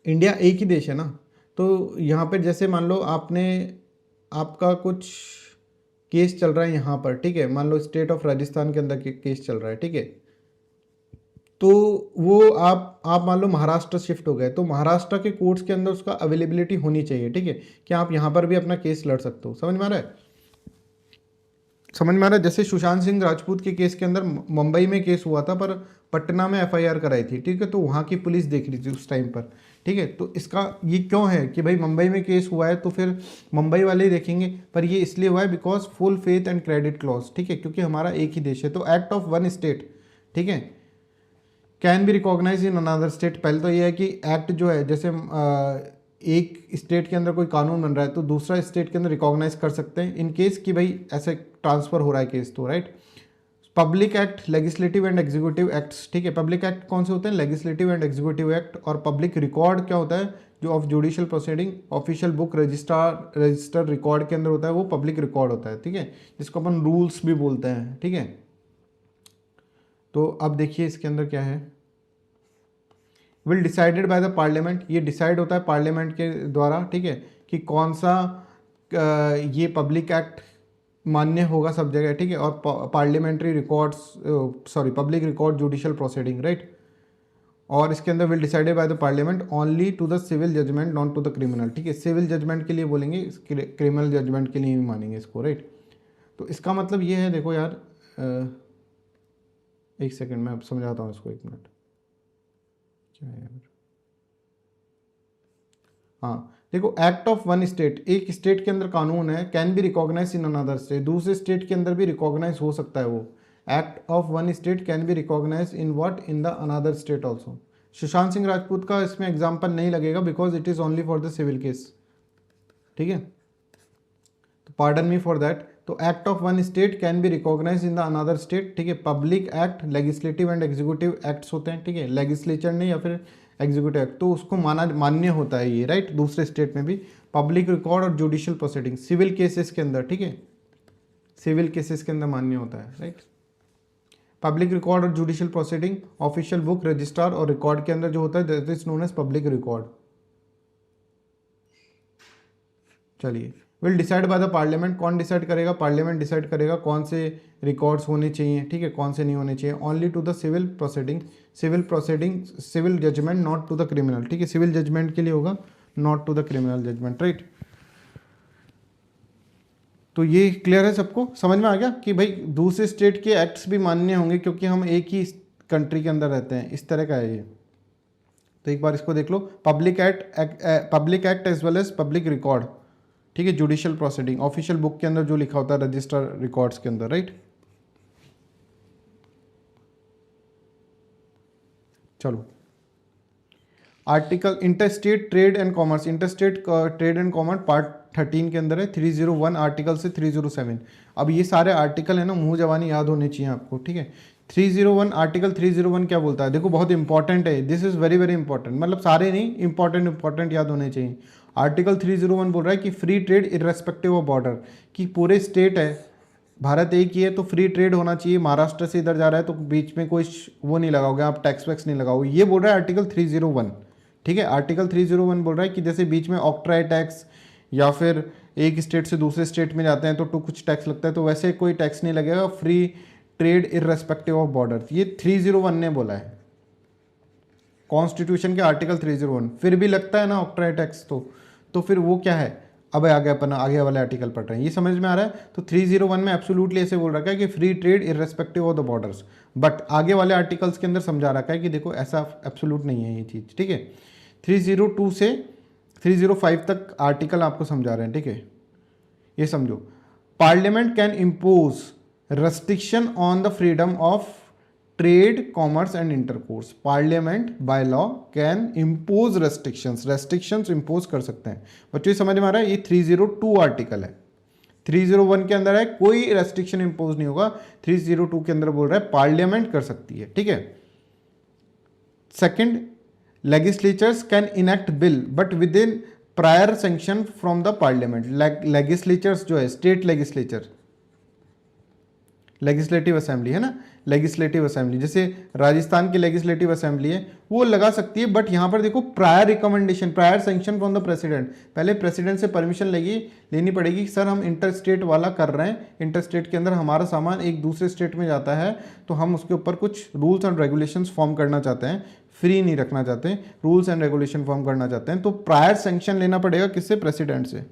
इंडिया एक ही देश है ना, तो यहाँ पर जैसे मान लो आपका कुछ केस चल रहा है यहाँ पर, ठीक है, मान लो स्टेट ऑफ राजस्थान के अंदर केस चल रहा है, ठीक है, तो वो आप मान लो महाराष्ट्र शिफ्ट हो गए, तो महाराष्ट्र के कोर्ट्स के अंदर उसका अवेलेबिलिटी होनी चाहिए, ठीक है, कि आप यहाँ पर भी अपना केस लड़ सकते हो। समझ में आ रहा है? समझ में आ रहा है? जैसे सुशांत सिंह राजपूत के केस के अंदर मुंबई में केस हुआ था पर पटना में एफआईआर कराई थी, ठीक है, तो वहाँ की पुलिस देख रही थी उस टाइम पर, ठीक है। तो इसका ये क्यों है कि भाई मुंबई में केस हुआ है तो फिर मुंबई वाले ही देखेंगे, पर ये इसलिए हुआ है because full faith and credit clause, ठीक है, क्योंकि हमारा एक ही देश है। तो एक्ट ऑफ वन स्टेट, ठीक है, can be recognise in another state. पहले तो ये है कि एक्ट जो है, जैसे एक स्टेट के अंदर कोई कानून बन रहा है तो दूसरा स्टेट के अंदर रिकॉग्नाइज कर सकते हैं इन केस कि भाई ऐसे ट्रांसफर हो रहा है केस, तो right. Public act, legislative and executive acts, ठीक है, पब्लिक एक्ट कौन से होते हैं, लेजिस्लेटिव एंड एग्जीक्यूटिव एक्ट। और पब्लिक रिकॉर्ड क्या होता है, जो of judicial proceeding, official book register record के अंदर होता है, वो पब्लिक रिकॉर्ड होता है, ठीक है, जिसको अपन रूल्स भी बोलते हैं, ठीक है। तो अब देखिए इसके अंदर क्या है, will decided by the parliament, ये डिसाइड होता है पार्लियामेंट के द्वारा, ठीक है, कि कौन सा ये पब्लिक एक्ट मान्य होगा सब जगह, ठीक है। और parliamentary records, sorry public record judicial proceeding, right. और इसके अंदर will decided by the parliament only to the civil judgment not to the criminal, ठीक है। सिविल जजमेंट के लिए बोलेंगे, क्रिमिनल जजमेंट के लिए नहीं मानेंगे इसको, राइट। तो इसका मतलब ये है, देखो यार, एक सेकंड मैं समझाता हूँ इसको, एक मिनट। क्या है यार, हाँ देखो, एक्ट ऑफ वन स्टेट, एक स्टेट के अंदर कानून है, can be recognise in another state, दूसरे स्टेट के अंदर भी रिकॉग्नाइज हो सकता है वो। Act of one state can be recognise in what, in the another state also. Sushant Singh Rajput का इसमें एग्जाम्पल नहीं लगेगा because it is only for the civil case, ठीक है। तो पार्डन मी फॉर दैट। तो act of one state can be recognise in the another state, ठीक है। Public act, legislative and executive acts होते हैं, ठीक है। लेजिस्लेचर ने या फिर एग्जीक्यूटिव एक्ट, तो उसको मान्य होता है ये, राइट, दूसरे स्टेट में भी। पब्लिक रिकॉर्ड और जुडिशियल प्रोसीडिंग सिविल केसेस के अंदर, ठीक है, सिविल केसेस के अंदर मान्य होता है, राइट। पब्लिक रिकॉर्ड और judicial proceeding, official book, registrar और रिकॉर्ड के अंदर जो होता है that is known as public record. चलिए, will decide by the parliament, कौन डिसाइड करेगा, पार्लियामेंट डिसाइड करेगा कौन से रिकॉर्ड्स होने चाहिए, ठीक है, कौन से नहीं होने चाहिए। Only to the civil proceeding, civil judgment not to the criminal, ठीक है, सिविल जजमेंट के लिए होगा, not to the criminal judgment, right. तो ये क्लियर है सबको, समझ में आ गया कि भाई दूसरे स्टेट के एक्ट्स भी मान्य होंगे क्योंकि हम एक ही कंट्री के अंदर रहते हैं, इस तरह का है ये। तो एक बार इसको देख लो, public act as well as public record, ठीक है, जुडिशियल प्रोसीडिंग, ऑफिशियल बुक के अंदर जो लिखा होता है रजिस्टर रिकॉर्ड्स के अंदर, राइट। चलो, article interstate trade and commerce, interstate trade and commerce part 13 के अंदर है, 301 आर्टिकल से 307। अब ये सारे आर्टिकल है ना, मुंह जबानी याद होने चाहिए आपको, ठीक है। 301 आर्टिकल 301 क्या बोलता है, देखो बहुत इंपॉर्टेंट है, this is very very important, मतलब सारे नहीं, इंपॉर्टेंट याद होने चाहिए। आर्टिकल 301 बोल रहा है कि free trade irrespective of border, कि पूरे स्टेट है, भारत एक ही है तो फ्री ट्रेड होना चाहिए। महाराष्ट्र से इधर जा रहा है तो बीच में कोई वो नहीं लगाओगे आप, टैक्स वैक्स नहीं लगाओगे, ये बोल रहा है आर्टिकल 301, ठीक है। आर्टिकल 301 बोल रहा है कि जैसे बीच में ऑक्ट्राई टैक्स या फिर एक स्टेट से दूसरे स्टेट में जाते हैं तो कुछ टैक्स लगता है, तो वैसे कोई टैक्स नहीं लगेगा, free trade irrespective of border, ये 301 ने बोला है कॉन्स्टिट्यूशन के आर्टिकल 301। फिर भी लगता है ना ऑक्ट्राई टैक्स, तो फिर वो क्या है, अब आगे अपन आगे वाले आर्टिकल पढ़ रहे हैं, ये समझ में आ रहा है। तो 301 में एब्सोल्युटली ऐसे बोल रखा है कि free trade irrespective of the borders, but आगे वाले आर्टिकल्स के अंदर समझा रखा है कि देखो ऐसा एब्सोल्यूट नहीं है ये चीज़, ठीक है। 302 से 305 तक आर्टिकल आपको समझा रहे हैं, ठीक है। ये समझो, parliament can impose restriction on the freedom of trade, commerce and intercourse. Parliament by law can impose restrictions impose कर सकते हैं। बच्चों समझ में आ रहा है, ये 302 आर्टिकल है। 301 के अंदर है कोई रेस्ट्रिक्शन इम्पोज नहीं होगा, 302 के अंदर बोल रहा है पार्लियामेंट कर सकती है, ठीक है। Second, legislatures can enact bill but with in prior sanction from the parliament. Legislatures जो है, स्टेट लेजिस्लेटिव असेंबली है ना, लेजिस्लेटिव असेंबली, जैसे राजस्थान की लेजिस्लेटिव असेंबली है वो लगा सकती है, बट यहाँ पर देखो prior recommendation, prior sanction from the president, पहले प्रेसिडेंट से परमिशन लेनी पड़ेगी कि सर हम इंटर स्टेट वाला कर रहे हैं, इंटर स्टेट के अंदर हमारा सामान एक दूसरे स्टेट में जाता है तो हम उसके ऊपर कुछ रूल्स एंड रेगुलेशंस फॉर्म करना चाहते हैं, फ्री नहीं रखना चाहते, रूल्स एंड रेगुलेशन फॉर्म करना चाहते हैं, तो प्रायर सैंक्शन लेना पड़ेगा किससे, प्रेसिडेंट से।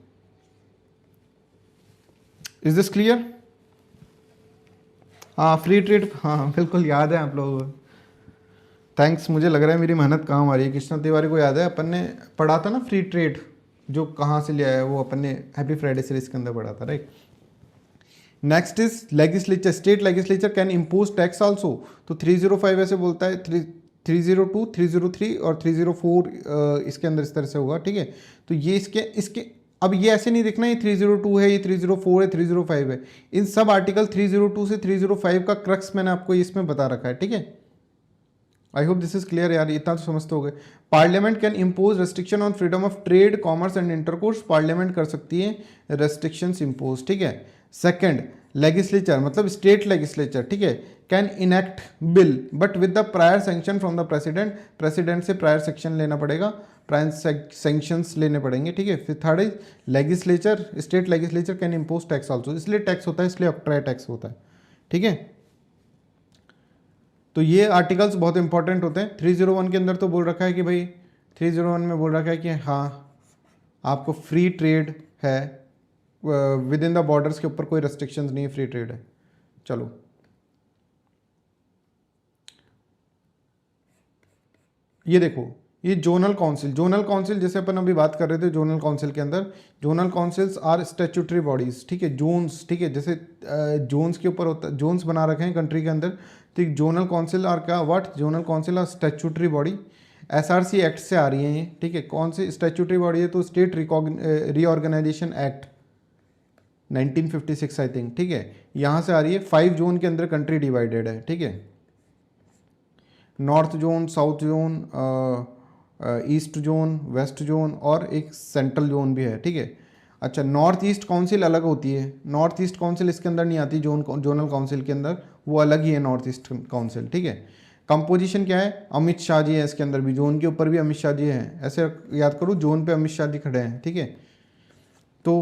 Is this clear? हाँ, फ्री ट्रेड, हाँ बिल्कुल याद है आप लोगों को, थैंक्स, मुझे लग रहा है मेरी मेहनत काम आ रही है। कृष्णा तिवारी को याद है, अपन ने पढ़ा था ना फ्री ट्रेड, जो कहाँ से लिया है वो अपन ने हैप्पी फ्राइडे सीरीज के अंदर पढ़ा था, right. Next is legislature, state legislature can impose tax also. तो 305 ऐसे बोलता है, 302, 303 और 304 इसके अंदर इस तरह से होगा, ठीक है। तो ये इसके अब ये ऐसे नहीं देखना ये 302 है, ये 304 है, 305 है, इन सब आर्टिकल 302 से 305 का क्रक्स मैंने आपको इसमें बता रखा है, ठीक है। I hope this is clear यार, इतना तो समझते हो गए। Parliament can impose restriction on freedom of trade, commerce and intercourse, parliament कर सकती है रेस्ट्रिक्शंस इम्पोज, ठीक है। सेकंड, लेजिस्लेचर मतलब स्टेट लेजिस्लेचर, ठीक है, can enact bill but with the prior sanction from the president, president से प्रायर सेक्शन लेना पड़ेगा, प्रायर सेंक्शंस लेने पड़ेंगे, ठीक है। फिर third is legislature, state legislature can impose tax also, इसलिए टैक्स होता है, इसलिए ऑक्ट्राय टैक्स होता है, ठीक है। तो ये आर्टिकल्स बहुत इंपॉर्टेंट होते हैं। 301 के अंदर तो बोल रखा है कि भाई 301 में बोल रखा है कि हाँ आपको फ्री ट्रेड है, विद इन द बॉर्डर्स के ऊपर कोई रेस्ट्रिक्शंस नहीं है, फ्री ट्रेड है। चलो ये देखो, ये जोनल काउंसिल, जोनल काउंसिल जैसे अपन अभी बात कर रहे थे, जोनल काउंसिल के अंदर zonal councils are statutory bodies, ठीक है, जोन्स, ठीक है, जैसे जोन्स के ऊपर होता है, जोन्स बना रखे हैं कंट्री के अंदर, ठीक। जोनल काउंसिल आर क्या, what, zonal council are statutory body, SRC act से आ रही है ये, ठीक है। कौन सी स्टैट्यूटरी बॉडी है, तो state reorganisation act 1956 I think, ठीक है, यहाँ से आ रही है। 5 जोन के अंदर कंट्री डिवाइडेड है, ठीक है, north zone, south zone, east zone, west zone और एक सेंट्रल जोन भी है, ठीक है। अच्छा, नॉर्थ ईस्ट काउंसिल अलग होती है, नॉर्थ ईस्ट काउंसिल इसके अंदर नहीं आती, जोनल काउंसिल के अंदर, वो अलग ही है नॉर्थ ईस्ट काउंसिल, ठीक है। कंपोजिशन क्या है, अमित शाह जी है इसके अंदर भी, जोन के ऊपर भी अमित शाह जी हैं, ऐसे याद करो, जोन पे अमित शाह जी खड़े हैं, ठीक है। तो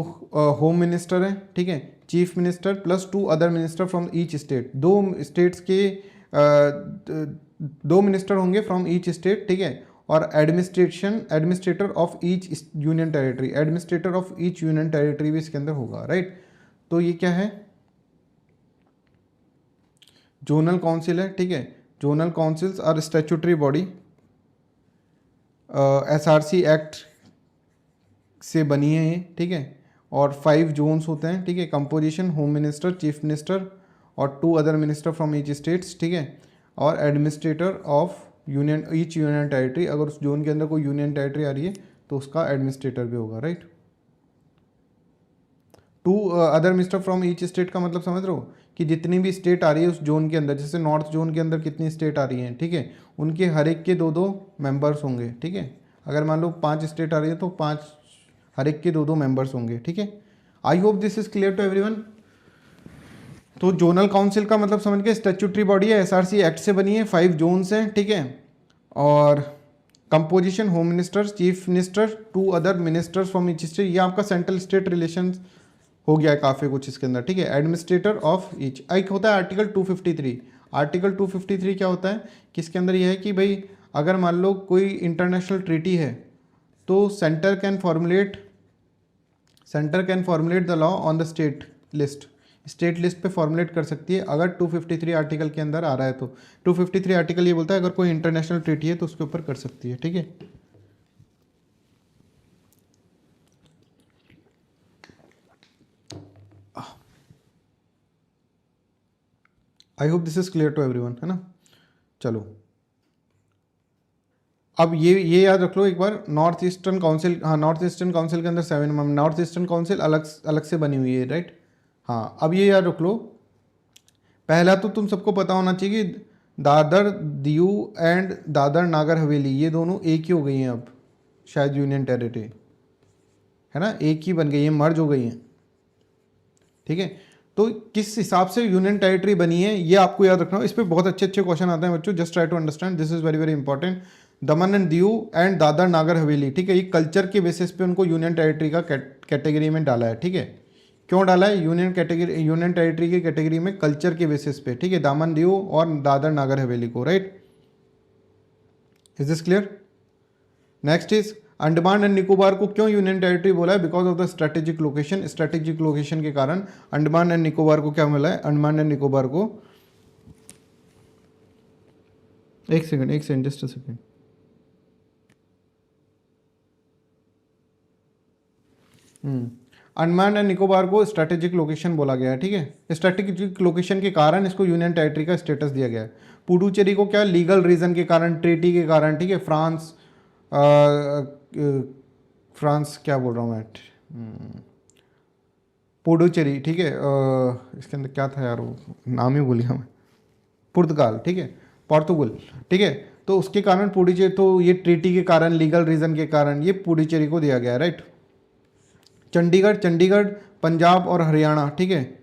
होम मिनिस्टर है, ठीक है, chief minister plus 2 other minister from each state, 2 states के 2 मिनिस्टर होंगे फ्रॉम ईच स्टेट, ठीक है। और administrator of each union territory, administrator of each union territory भी इसके अंदर होगा, राइट। तो ये क्या है, जोनल काउंसिल है, ठीक है। Zonal councils are statutory body, SRC act से बनी है ये, ठीक है। और 5 जोन्स होते हैं, ठीक है। Composition home minister, chief minister और 2 other minister from each states, ठीक है। और administrator of union, each union territory, अगर उस जोन के अंदर कोई यूनियन टेरिटरी आ रही है तो उसका एडमिनिस्ट्रेटर भी होगा, right. 2 other minister from each state का मतलब समझ रहे हो कि जितनी भी स्टेट आ रही है उस जोन के अंदर, जैसे नॉर्थ जोन के अंदर कितनी स्टेट आ रही हैं, ठीक है, उनके हर एक के 2-2 मेंबर्स होंगे, ठीक है। अगर मान लो 5 स्टेट आ रही है तो 5, हर एक के 2-2 मेंबर्स होंगे, ठीक है। I hope this is clear to everyone. तो जोनल काउंसिल का मतलब समझ के, स्टैट्यूटरी बॉडी है, एसआरसी एक्ट से बनी है, 5 जोन्स हैं, ठीक है। और composition home minister, chief minister, 2 other ministers from each state, ये आपका सेंट्रल स्टेट रिलेशंस हो गया है काफ़ी कुछ इसके अंदर, ठीक है। एडमिनिस्ट्रेटर ऑफ ईच, एक होता है आर्टिकल 253। आर्टिकल 253 क्या होता है कि इसके अंदर यह है कि भाई अगर मान लो कोई इंटरनेशनल ट्रीटी है तो centre can formulate the law on the state list, state list पे फॉर्मुलेट कर सकती है अगर 253 आर्टिकल के अंदर आ रहा है तो। 253 आर्टिकल ये बोलता है अगर कोई इंटरनेशनल ट्रीटी है तो उसके ऊपर कर सकती है, ठीक है। I hope this is clear to everyone, है ना। चलो अब ये याद रख लो एक बार, नॉर्थ ईस्टर्न काउंसिल, हाँ नॉर्थ ईस्टर्न काउंसिल के अंदर 7 नॉर्थ ईस्टर्न काउंसिल अलग अलग से बनी हुई है, राइट। हाँ अब ये याद रख लो, पहला तो तुम सबको पता होना चाहिए कि दादर दीव एंड दादर नागर हवेली ये दोनों एक ही हो गई हैं अब, शायद यूनियन टेरिटरी, है ना, एक ही बन गई है, मर्ज हो गई हैं, ठीक है। तो किस हिसाब से यूनियन टेरिटरी बनी है ये आपको याद रखना, इस पर बहुत अच्छे अच्छे क्वेश्चन आते हैं बच्चों, just try to understand, this is very very important. Daman and Diu and Dadra Nagar Haveli, ठीक है, ये कल्चर के बेसिस पे उनको यूनियन टेरिटरी का कैटेगरी में डाला है, ठीक है। क्यों डाला है यूनियन टेरिटरी की कैटेगरी में, कल्चर के बेसिस पे, ठीक है, दामन दीव और दादर नागर हवेली को, right. Is this clear. Next is Andaman and Nicobar को क्यों यूनियन टेरिटरी बोला है, because of the strategic location, strategic location के कारण अंडमान एंड निकोबार को क्या मिला है, अंडमान एंड निकोबार को, एक second just a second, Andaman and Nicobar को स्ट्रेटेजिक लोकेशन बोला गया है, ठीक है। स्ट्रेटेजिक लोकेशन के कारण इसको यूनियन टेरिटरी का स्टेटस दिया गया है। पुडुचेरी को क्या, लीगल रीजन के कारण, ट्रीटी के कारण, ठीक है। फ्रांस क्या बोल रहा हूँ मैं, पुडुचेरी, ठीक है, इसके अंदर क्या था यार वो नाम ही भूल गया मैं, पुर्तगाल, ठीक है, पोर्तुगल, ठीक है। तो उसके कारण पुडुचेरी, तो ये ट्रीटी के कारण, लीगल रीजन के कारण ये पुडुचेरी को दिया गया, राइट। चंडीगढ़ पंजाब और हरियाणा, ठीक है,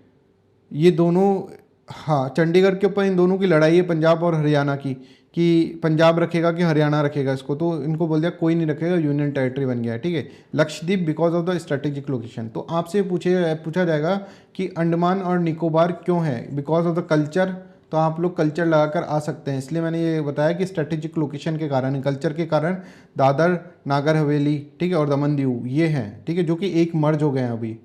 ये दोनों, हाँ चंडीगढ़ के ऊपर इन दोनों की लड़ाई है, पंजाब और हरियाणा की, कि पंजाब रखेगा कि हरियाणा रखेगा इसको। तो इनको बोल दिया कोई नहीं रखेगा, यूनियन टेरिटरी बन गया है, ठीक है। Lakshadweep because of the strategic location. तो आपसे पूछा जाएगा कि अंडमान और निकोबार क्यों है, बिकॉज ऑफ द कल्चर। तो आप लोग कल्चर लगाकर आ सकते हैं, इसलिए मैंने ये बताया कि स्ट्रेटेजिक लोकेशन के कारण, कल्चर के कारण दादर नागर हवेली, ठीक है, और दमन दीव ये हैं, ठीक है, जो कि एक मर्ज हो गए हैं अभी।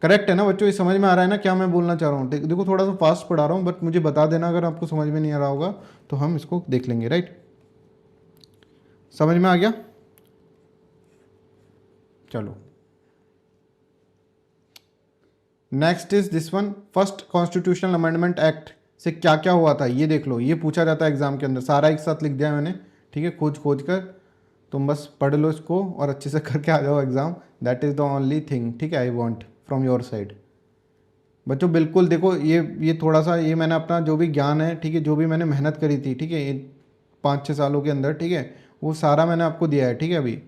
करेक्ट है ना बच्चों, ये समझ में आ रहा है ना क्या मैं बोलना चाह रहा हूँ? देखो थोड़ा सा फास्ट पढ़ा रहा हूँ, बट मुझे बता देना अगर आपको समझ में नहीं आ रहा होगा, तो हम इसको देख लेंगे। राइट, समझ में आ गया? चलो next is this one, first constitutional amendment act से क्या क्या हुआ था ये देख लो। ये पूछा जाता है एग्जाम के अंदर, सारा एक साथ लिख दिया मैंने, ठीक है, खोज कर। तुम बस पढ़ लो इसको और अच्छे से करके आ जाओ exam. That is the only thing, ठीक है, I want from your side. बच्चों बिल्कुल देखो, ये थोड़ा सा, ये मैंने अपना जो भी ज्ञान है, ठीक है, जो भी मैंने मेहनत करी थी, ठीक है, 5-6 सालों के अंदर, ठीक है, वो सारा मैंने आपको दिया है, ठीक है, अभी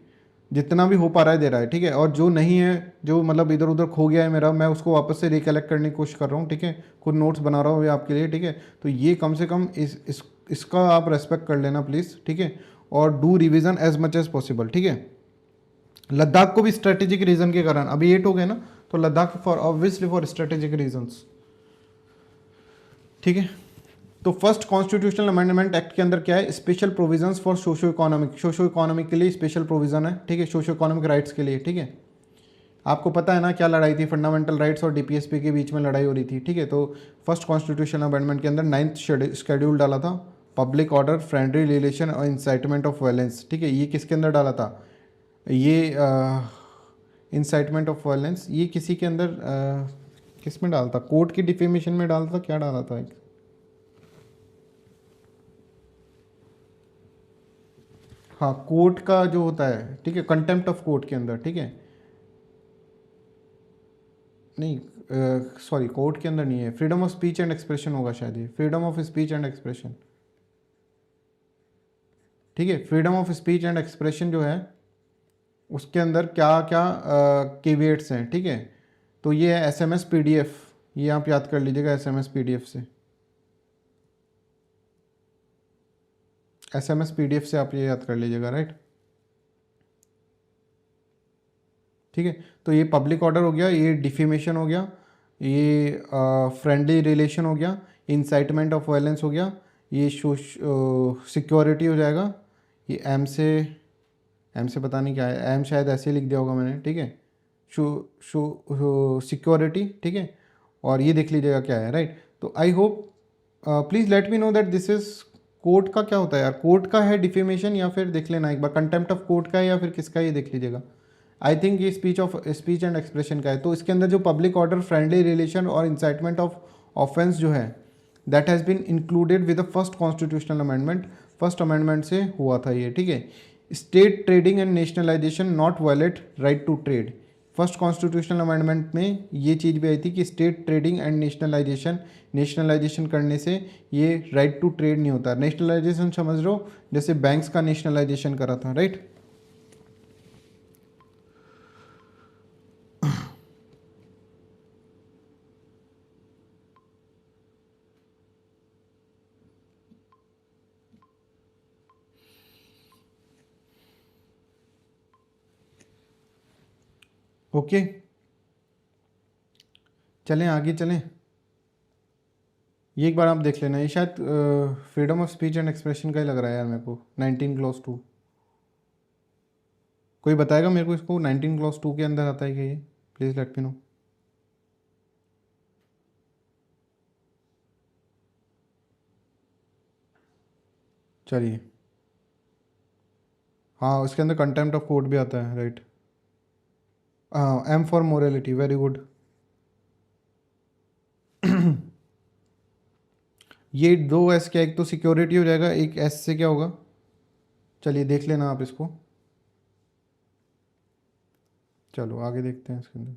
जितना भी हो पा रहा है दे रहा है, ठीक है। और जो नहीं है, जो मतलब इधर उधर खो गया है मेरा, मैं उसको वापस से रिकलेक्ट करने की कोशिश कर रहा हूँ, ठीक है, खुद नोट्स बना रहा हूँ ये आपके लिए, ठीक है। तो ये कम से कम इसका आप रेस्पेक्ट कर लेना प्लीज़, ठीक है, और do revision as much as possible, ठीक है। लद्दाख को भी स्ट्रेटेजिक रीजन के कारण, अभी 8 हो गए ना, तो Ladakh for obviously for strategic reasons, ठीक है। तो फर्स्ट कॉन्स्टिट्यूशनल अमेंडमेंट एक्ट के अंदर क्या है, special provisions for socio economic के लिए स्पेशल प्रोविजन है, ठीक है, सोशो इकोनॉमिक राइट्स के लिए, ठीक है। आपको पता है ना क्या लड़ाई थी, फंडामेंटल राइट्स और डीपीएसपी के बीच में लड़ाई हो रही थी, ठीक है। तो फर्स्ट कॉन्स्टिट्यूशनल अमेंडमेंट के अंदर 9th शेड्यूल डाला था, पब्लिक ऑर्डर, फ्रेंडली रिलेशन और इंसाइटमेंट ऑफ वायलेंस, ठीक है। ये किसके अंदर डाला था, ये इंसाइटमेंट ऑफ वायलेंस, ये किसी के अंदर किस में डालता, कोर्ट की डिफेमेशन में डालता, क्या डाला था एक, हाँ कोर्ट का जो होता है, ठीक है, कंटेम्प्ट ऑफ कोर्ट के अंदर, ठीक है, नहीं सॉरी कोर्ट के अंदर नहीं है, freedom of speech and expression होगा शायद, ये freedom of speech and expression, ठीक है। Freedom of speech and expression जो है उसके अंदर क्या क्या केविएट्स हैं, ठीक है। तो ये है SMS PDF, ये आप याद कर लीजिएगा SMS PDF से, SMS PDF से आप ये याद कर लीजिएगा, राइट, ठीक है। तो ये पब्लिक ऑर्डर हो गया, ये डिफेमेशन हो गया, ये फ्रेंडली रिलेशन हो गया, इंसाइटमेंट ऑफ वायलेंस हो गया, ये सिक्योरिटी हो जाएगा, ये एम से पता नहीं क्या है, एम शायद ऐसे ही लिख दिया होगा मैंने, ठीक है, सिक्योरिटी, ठीक है। और ये देख लीजिएगा क्या है, राइट। तो I hope please let me know that this is court का क्या होता है यार, कोर्ट का है डिफेमेशन, या फिर देख लेना एक बार कंटेम्प्ट ऑफ कोर्ट का है या फिर किसका, ये देख लीजिएगा। आई थिंक ये स्पीच एंड एक्सप्रेशन का है। तो इसके अंदर जो पब्लिक ऑर्डर, फ्रेंडली रिलेशन और इंसाइटमेंट ऑफ ऑफेंस जो है, that has been included with the first constitutional amendment, first amendment से हुआ था ये, ठीक है। State trading and nationalisation not violate right to trade, first constitutional amendment में ये चीज़ भी आई थी कि स्टेट ट्रेडिंग एंड नेशनलाइजेशन करने से ये राइट टू ट्रेड नहीं होता। नेशनलाइजेशन समझ लो जैसे बैंक्स का नेशनलाइजेशन करा था, राइट। ओके चलें आगे चलें, ये एक बार आप देख लेना, ये शायद freedom of speech and expression का ही लग रहा है यार मेरे को, 19 क्लॉज 2। कोई बताएगा मेरे को इसको 19 क्लॉज 2 के अंदर आता है क्या ये, प्लीज़ लेट मी नो। चलिए, हाँ उसके अंदर कंटेम्प्ट ऑफ कोर्ट भी आता है, राइट। हाँ M for morality, very good. ये 2 S क्या, एक तो सिक्योरिटी हो जाएगा, एक S से क्या होगा, चलिए देख लेना आप इसको। चलो आगे देखते हैं इसके अंदर।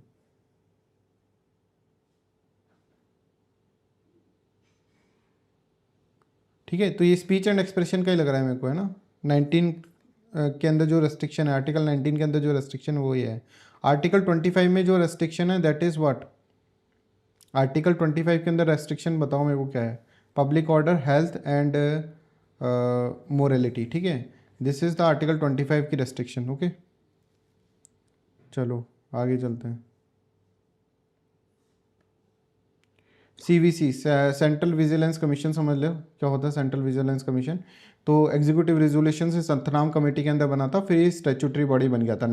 ठीक है, तो ये स्पीच एंड एक्सप्रेशन का ही लग रहा है मेरे को, है ना। 19 के अंदर जो रेस्ट्रिक्शन है, आर्टिकल 19 के अंदर जो रेस्ट्रिक्शन है वो ये है। आर्टिकल 25 में जो रेस्ट्रिक्शन है दैट इज़ व्हाट, आर्टिकल 25 के अंदर रेस्ट्रिक्शन बताओ मेरे को क्या है। Public order, health and morality, ठीक है, दिस इज़ द आर्टिकल 25 की रेस्ट्रिक्शन। ओके, चलो आगे चलते हैं। CVC, सेंट्रल विजिलेंस कमीशन, समझ लो क्या होता है सेंट्रल विजिलेंस कमीशन। तो एग्जीक्यूटिव रेजोल्यूशन से संतनाम कमेटी के अंदर बना था, फिर ये स्टैट्यूटरी बॉडी बन गया था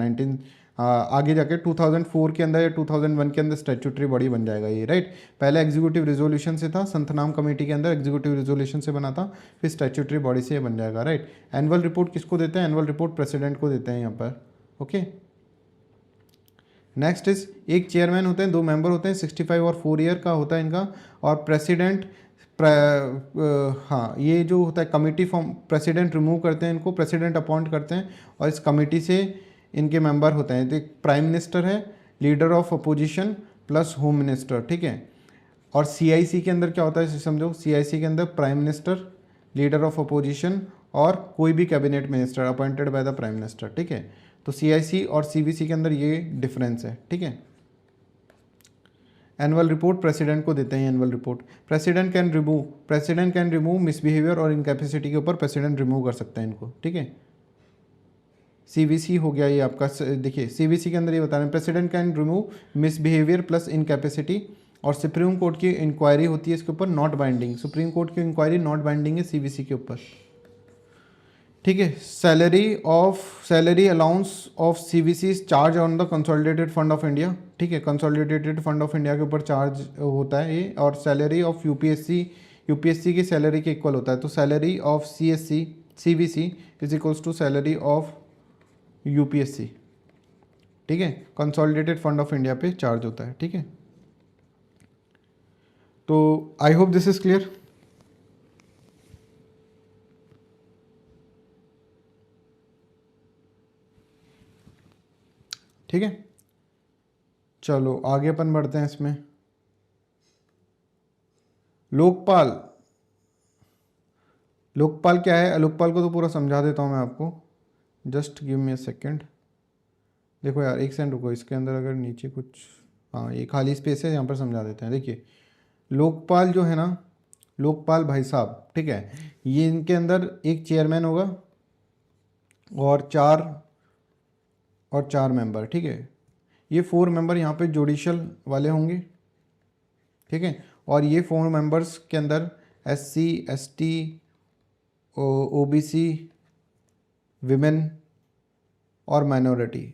आगे जाके 2004 के अंदर या 2001 के अंदर स्टैट्यूटरी बॉडी बन जाएगा ये, राइट। पहले एग्जीक्यूटिव रेजोल्यूशन से था, संतनाम कमेटी के अंदर एग्जीक्यूटिव रेजोल्यूशन से बना था, फिर स्टैट्यूटरी बॉडी से ये बन जाएगा, राइट। एनुअल रिपोर्ट किसको देते हैं? एनुअल रिपोर्ट प्रेसिडेंट को देते हैं यहाँ पर। ओके, नेक्स्ट इज एक चेयरमैन होते हैं, 2 मेंबर होते हैं, 65 और 4 ईयर का होता है इनका। और प्रेसिडेंट हाँ, ये जो होता है कमेटी फॉर्म, प्रेसिडेंट रिमूव करते हैं इनको, प्रेसिडेंट अपॉइंट करते हैं और इस कमेटी से इनके मेंबर होते हैं। तो एक प्राइम मिनिस्टर है, leader of opposition plus home minister, ठीक है। और CIC के अंदर क्या होता है समझो, CIC के अंदर prime minister, leader of opposition और कोई भी cabinet minister appointed by the prime minister, ठीक है। तो CIC और CVC के अंदर ये डिफरेंस है, ठीक है। एनुअल रिपोर्ट प्रेसिडेंट को देते हैं, annual report. President can remove misbehaviour और इनकैपेसिटी के ऊपर प्रेसिडेंट रिमूव कर सकते हैं इनको, ठीक है। CVC हो गया ये आपका, देखिए CVC के अंदर ये बता रहे हैं president can remove misbehaviour plus incapacity. और सुप्रीम कोर्ट की इंक्वायरी होती है इसके ऊपर, नॉट बाइंडिंग। सुप्रीम कोर्ट की इंक्वायरी नॉट बाइंडिंग है CVC के ऊपर, ठीक है। Salary allowance of CVC charge on the consolidated fund of India, ठीक है। कंसोलिडेटेड फंड ऑफ इंडिया के ऊपर चार्ज होता है ये। और सैलरी ऑफ यूपीएससी की सैलरी के इक्वल होता है। तो salary of CVC is equals to salary of UPSC, ठीक है। कंसोलिडेटेड फंड ऑफ इंडिया पे चार्ज होता है, ठीक है। तो I hope this is clear. ठीक है, चलो आगे अपन बढ़ते हैं इसमें। लोकपाल क्या है? लोकपाल को तो पूरा समझा देता हूँ मैं आपको, just give me a second. देखो यार एक सेकंड रुको, इसके अंदर अगर नीचे कुछ, हाँ ये खाली स्पेस है, यहाँ पर समझा देते हैं। देखिए लोकपाल जो है ना, लोकपाल भाई साहब, ठीक है, ये इनके अंदर एक चेयरमैन होगा और चार मेंबर, ठीक है। ये 4 मेंबर यहाँ पे जुडिशल वाले होंगे, ठीक है। और ये 4 मेंबर्स के अंदर SC ST OBC विमेन और माइनॉरिटी,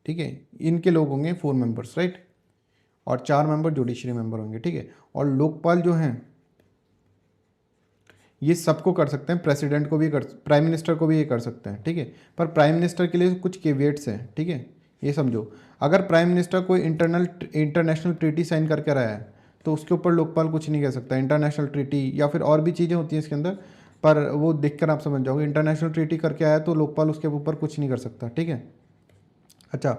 ठीक है, इनके लोग होंगे 4 मेंबर्स, राइट। और 4 मेंबर जुडिशरी मेंबर होंगे, ठीक है। और लोकपाल जो हैं ये सबको कर सकते हैं, प्रेसिडेंट को भी प्राइम मिनिस्टर को भी ये कर सकते हैं, ठीक है। पर प्राइम मिनिस्टर के लिए कुछ केविएट्स हैं, ठीक है। ये समझो, अगर प्राइम मिनिस्टर कोई इंटरनेशनल ट्रीटी साइन करके रहा है तो उसके ऊपर लोकपाल कुछ नहीं कह सकता। इंटरनेशनल ट्रीटी या फिर और भी चीज़ें होती हैं इसके अंदर, पर वो देखकर आप समझ जाओगे। इंटरनेशनल ट्रीटी करके आया तो लोकपाल उसके ऊपर कुछ नहीं कर सकता, ठीक है। अच्छा,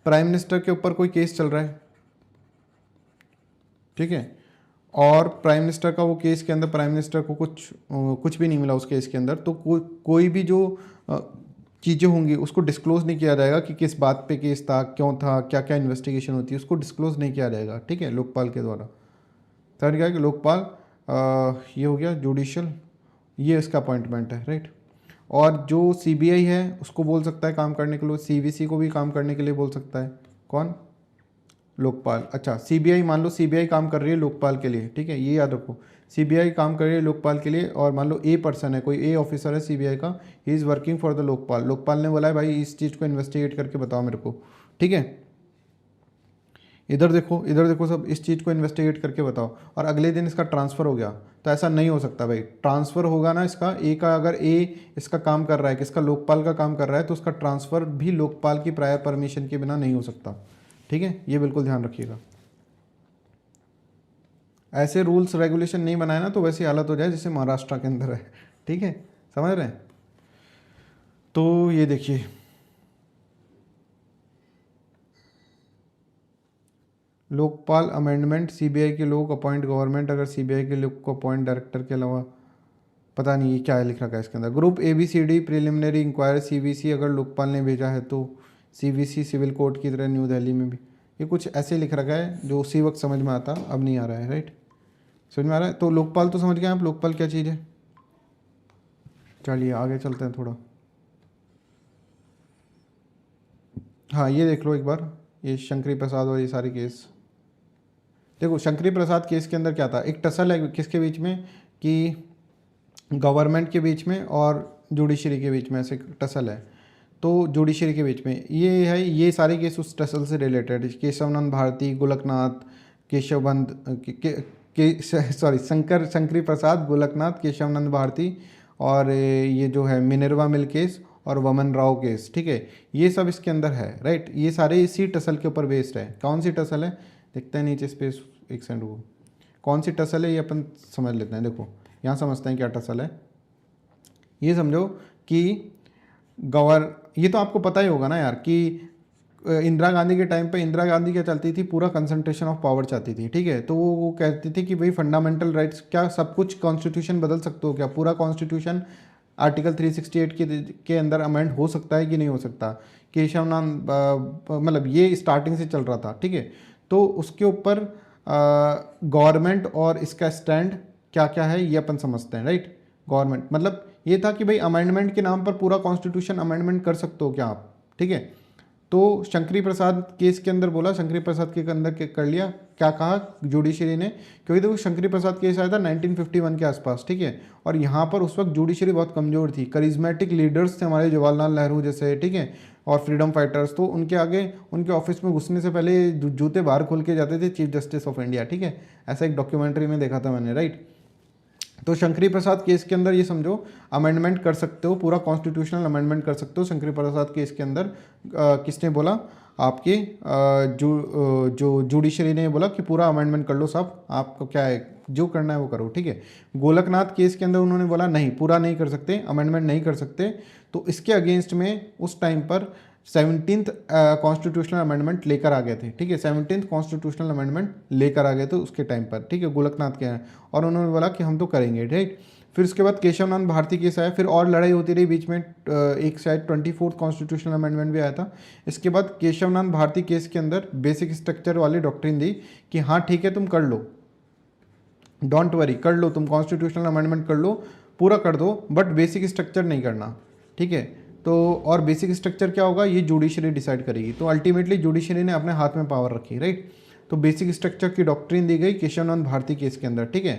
प्राइम मिनिस्टर के ऊपर कोई केस चल रहा है, ठीक है, और प्राइम मिनिस्टर का वो केस के अंदर प्राइम मिनिस्टर को कुछ भी नहीं मिला उस केस के अंदर, तो कोई भी जो चीज़ें होंगी उसको डिस्क्लोज़ नहीं किया जाएगा कि किस बात पे केस था, क्यों था, क्या क्या इन्वेस्टिगेशन होती है, उसको डिस्क्लोज़ नहीं किया जाएगा, ठीक है, लोकपाल के द्वारा। समझ गया कि लोकपाल ये हो गया जुडिशल, ये इसका अपॉइंटमेंट है, राइट। और जो CBI है उसको बोल सकता है काम करने के लिए, CVC को भी काम करने के लिए बोल सकता है, कौन? लोकपाल। अच्छा, CBI, मान लो CBI काम कर रही है लोकपाल के लिए, ठीक है, ये याद रखो, CBI काम कर रही है लोकपाल के लिए। और मान लो A पर्सन है, कोई A ऑफिसर है CBI का, he is working for the Lokpal. Lokpal ने बोला है भाई इस चीज़ को इन्वेस्टिगेट करके बताओ मेरे को, ठीक है। इधर देखो सब, इस चीज़ को इन्वेस्टिगेट करके बताओ। और अगले दिन इसका ट्रांसफ़र हो गया, तो ऐसा नहीं हो सकता भाई। ट्रांसफ़र होगा ना इसका, A का, अगर A इसका काम कर रहा है, किसका, लोकपाल का काम कर रहा है, तो उसका ट्रांसफ़र भी लोकपाल की प्रायर परमिशन के बिना नहीं हो सकता, ठीक है। ये बिल्कुल ध्यान रखिएगा। ऐसे रूल्स रेगुलेशन नहीं बनाए ना तो वैसी हालत हो जाए जैसे महाराष्ट्र के अंदर है, ठीक है, समझ रहे हैं। तो ये देखिए, लोकपाल अमेंडमेंट, CBI के लोग अपॉइंट गवर्नमेंट, अगर CBI के लोग को अपॉइंट डायरेक्टर के अलावा, पता नहीं ये क्या है लिख रखा है इसके अंदर। Group ABCD preliminary inquiry CVC अगर लोकपाल ने भेजा है तो CVC सिविल कोर्ट की तरह न्यू दिल्ली में भी, ये कुछ ऐसे लिख रखा है जो उसी वक्त समझ में आता, अब नहीं आ रहा है, राइट। समझ में आ रहा है। तो लोकपाल तो समझ गए आप, लोकपाल क्या चीज़ है। चलिए आगे चलते हैं थोड़ा। हाँ ये देख लो एक बार, ये शंकरी प्रसाद और ये सारे केस। देखो शंकरी प्रसाद केस के अंदर क्या था, एक टसल है किसके बीच में, कि गवर्नमेंट के बीच में और जुडिशरी के बीच में ऐसे टसल है। तो जुडिशरी के बीच में ये है, ये सारे केस उस टसल से रिलेटेड, केशवनंद भारती, गोलकनाथ, केशवबंद सॉरी शंकरी प्रसाद, गोलकनाथ, केशवनंद भारती, और ये जो है मिनर्वा मिल केस और वमन राव केस, ठीक है, ये सब इसके अंदर है, राइट। ये सारे इसी टसल के ऊपर बेस्ड है। कौन सी टसल है, देखते हैं नीचे स्पेस एक सेकंड को, कौन सी टसल है ये अपन समझ लेते हैं। देखो यहाँ समझते हैं क्या टसल है। ये समझो कि ये तो आपको पता ही होगा ना यार कि इंदिरा गांधी के टाइम पे इंदिरा गांधी क्या चलती थी, पूरा कंसंट्रेशन ऑफ पावर चाहती थी, ठीक है। तो वो कहती थी कि भाई फंडामेंटल राइट्स, क्या सब कुछ कॉन्स्टिट्यूशन बदल सकते हो क्या, पूरा कॉन्स्टिट्यूशन आर्टिकल 368 के अंदर अमेंड हो सकता है कि नहीं हो सकता। केशवनंद मतलब ये स्टार्टिंग से चल रहा था, ठीक है। तो उसके ऊपर गवर्नमेंट और इसका स्टैंड क्या क्या है ये अपन समझते हैं, राइट। गवर्नमेंट मतलब ये था कि भाई अमेंडमेंट के नाम पर पूरा कॉन्स्टिट्यूशन अमेंडमेंट कर सकते हो क्या आप, ठीक है। तो शंकरी प्रसाद केस के अंदर बोला, शंकरी प्रसाद के अंदर कर लिया, क्या कहा जुडिशरी ने, क्योंकि देखो शंकरी प्रसाद केस आया था 1951 के आसपास, ठीक है। और यहाँ पर उस वक्त जुडिशरी बहुत कमज़ोर थी, करिज्मेटिक लीडर्स थे हमारे जवाहरलाल नेहरू जैसे, ठीक है, और फ्रीडम फाइटर्स। तो उनके आगे उनके ऑफिस में घुसने से पहले जूते बाहर खोल के जाते थे चीफ जस्टिस ऑफ इंडिया, ठीक है। ऐसा एक डॉक्यूमेंट्री में देखा था मैंने, राइट। तो शंकरी प्रसाद केस के अंदर ये समझो अमेंडमेंट कर सकते हो, पूरा कॉन्स्टिट्यूशनल अमेंडमेंट कर सकते हो। शंकरी प्रसाद केस के अंदर किसने बोला, आपके जो जुडिशरी ने बोला कि पूरा अमेंडमेंट कर लो साहब, आपको क्या है जो करना है वो करो, ठीक है। गोलकनाथ केस के अंदर उन्होंने बोला नहीं, पूरा नहीं कर सकते, अमेंडमेंट नहीं कर सकते। तो इसके अगेंस्ट में उस टाइम पर 17th कॉन्स्टिट्यूशनल अमेंडमेंट लेकर आ गए थे, ठीक है। 17th कॉन्स्टिट्यूशनल अमेंडमेंट लेकर आ गए थे उसके टाइम पर, ठीक है, गोलकनाथ के हैं, और उन्होंने बोला कि हम तो करेंगे, राइट। फिर उसके बाद केशवनंद भारती केस आया, फिर और लड़ाई होती रही बीच में, एक शायद 24th कॉन्स्टिट्यूशनल अमेंडमेंट भी आया था। इसके बाद केशवनंद भारती केस के अंदर बेसिक स्ट्रक्चर वाली डॉक्ट्रिन दी कि हाँ ठीक है तुम कर लो, डोंट वरी, कर लो तुम कॉन्स्टिट्यूशनल अमेंडमेंट कर लो, पूरा कर दो, बट बेसिक स्ट्रक्चर नहीं करना, ठीक है। तो और बेसिक स्ट्रक्चर क्या होगा ये जुडिशरी डिसाइड करेगी। तो अल्टीमेटली जुडिशरी ने अपने हाथ में पावर रखी, राइट। तो बेसिक स्ट्रक्चर की डॉक्ट्रिन दी गई केशवनंद भारती केस के अंदर, ठीक है।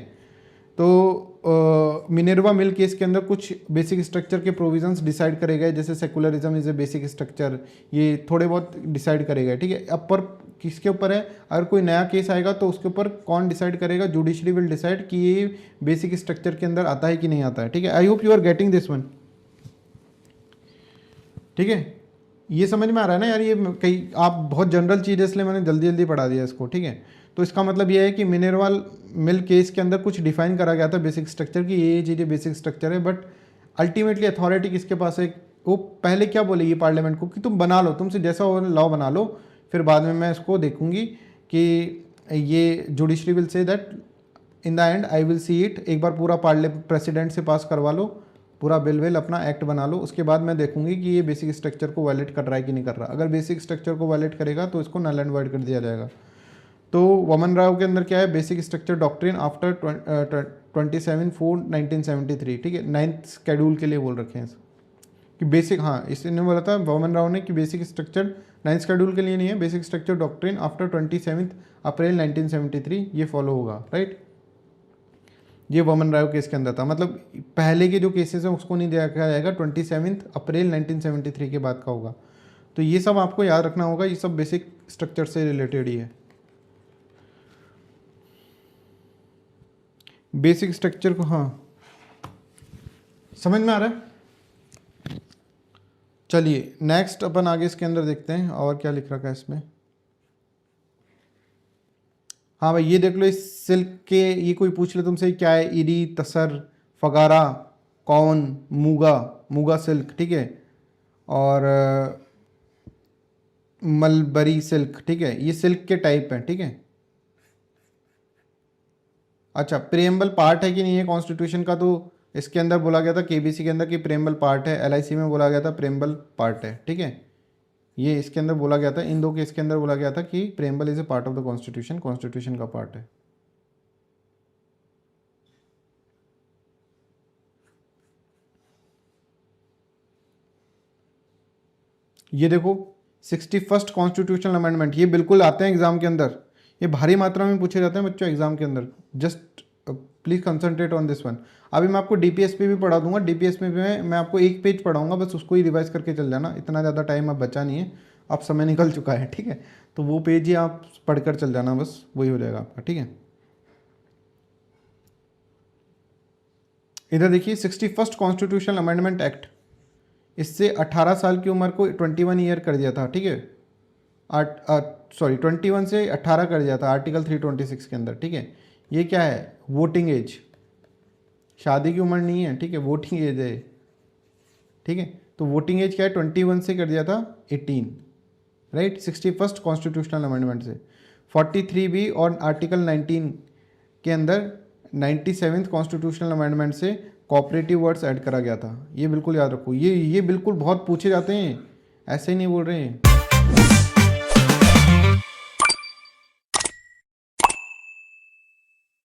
तो मिनर्वा मिल केस के अंदर कुछ बेसिक स्ट्रक्चर के प्रोविजंस डिसाइड करे गए, जैसे secularism is a basic structure, ये थोड़े बहुत डिसाइड करे गए, ठीक है। अब पर किसके ऊपर है, अगर कोई नया केस आएगा तो उसके ऊपर कौन डिसाइड करेगा, जुडिशरी विल डिसाइड कि ये बेसिक स्ट्रक्चर के अंदर आता है कि नहीं आता है, ठीक है। I hope you are getting this one, ठीक है। ये समझ में आ रहा है ना यार, ये कई आप बहुत जनरल चीज़ है इसलिए मैंने जल्दी जल्दी पढ़ा दिया इसको, ठीक है। तो इसका मतलब ये है कि मिनरवाल मिल केस के अंदर कुछ डिफाइन करा गया था बेसिक स्ट्रक्चर की, ये चीज़ें बेसिक स्ट्रक्चर है, बट अल्टीमेटली अथॉरिटी किसके पास है, वो पहले क्या बोलेगी पार्लियामेंट को कि तुम बना लो, तुमसे जैसा हो लॉ बना लो, फिर बाद में मैं इसको देखूंगी कि ये judiciary will say that in the and I will see it, एक बार पूरा प्रेसिडेंट से पास करवा लो, पूरा बिल विल अपना एक्ट बना लो, उसके बाद मैं देखूंगी कि ये बेसिक स्ट्रक्चर को वायलेट कर रहा है कि नहीं कर रहा। अगर बेसिक स्ट्रक्चर को वायलेट करेगा तो इसको नल एंड वॉइड कर दिया जाएगा। तो वमन राव के अंदर क्या है, बेसिक स्ट्रक्चर डॉक्ट्रिन आफ्टर 27/4/1973, ठीक है, 9th शेड्यूल के लिए बोल रखे हैं कि बेसिक, हाँ इसने बोला था वमन राव ने कि बेसिक स्ट्रक्चर 9th शेड्यूल के लिए नहीं है, बेसिक स्ट्रक्चर डॉक्ट्रिन आफ्टर 27 अप्रैल 1973 ये फॉलो होगा, राइट। ये वमन राव केस के अंदर था, मतलब पहले के जो केसेस हैं उसको नहीं देखा जाएगा, 27 अप्रैल 1973 के बाद का होगा। तो ये सब आपको याद रखना होगा, ये सब बेसिक स्ट्रक्चर से रिलेटेड ही है। बेसिक स्ट्रक्चर को, हाँ समझ में आ रहा है। चलिए नेक्स्ट अपन आगे इसके अंदर देखते हैं और क्या लिख रखा है इसमें। हाँ भाई ये देख लो, इस सिल्क के, ये कोई पूछ ले तुमसे क्या है, ईरी, तसर, फगारा, कौन, मूगा, मूगा सिल्क, ठीक है, और मलबरी सिल्क, ठीक है, ये सिल्क के टाइप हैं, ठीक है। अच्छा प्रेम्बल पार्ट है कि नहीं है कॉन्स्टिट्यूशन का, तो इसके अंदर बोला गया था केबीसी के अंदर कि प्रेम्बल पार्ट है, एलआईसी में बोला गया था प्रेम्बल पार्ट है, ठीक है। ये इसके अंदर बोला गया था, इन दो केस के अंदर बोला गया था कि preamble is a part of the constitution, constitution का पार्ट है। ये देखो 61st कॉन्स्टिट्यूशनल अमेंडमेंट, ये बिल्कुल आते हैं एग्जाम के अंदर, ये भारी मात्रा में पूछे जाते हैं बच्चों एग्जाम के अंदर। Just please concentrate on this one. अभी मैं आपको डीपीएस पे भी पढ़ा दूंगा, डीपीएस में भी मैं आपको एक पेज पढ़ाऊंगा, बस उसको ही रिवाइज करके चल जाना, इतना ज़्यादा टाइम अब बचा नहीं है, अब समय निकल चुका है, ठीक है। तो वो पेज ही आप पढ़कर चल जाना, बस वही हो जाएगा आपका, ठीक है। इधर देखिए 61st कॉन्स्टिट्यूशनल अमेंडमेंट एक्ट, इससे 18 साल की उम्र को 21 ईयर कर दिया था, ठीक है। 21 से 18 कर दिया था आर्टिकल 326 के अंदर, ठीक है। ये क्या है, वोटिंग एज, शादी की उम्र नहीं है, ठीक है, वोटिंग एज है, ठीक है। तो वोटिंग एज क्या है, 21 से कर दिया था 18, राइट, 61st कॉन्स्टिट्यूशनल अमेंडमेंट से। 43B और आर्टिकल 19 के अंदर 97th कॉन्स्टिट्यूशनल अमेंडमेंट से कोऑपरेटिव वर्ड्स ऐड करा गया था। ये बिल्कुल याद रखो, ये बिल्कुल बहुत पूछे जाते हैं, ऐसे ही नहीं बोल रहे हैं।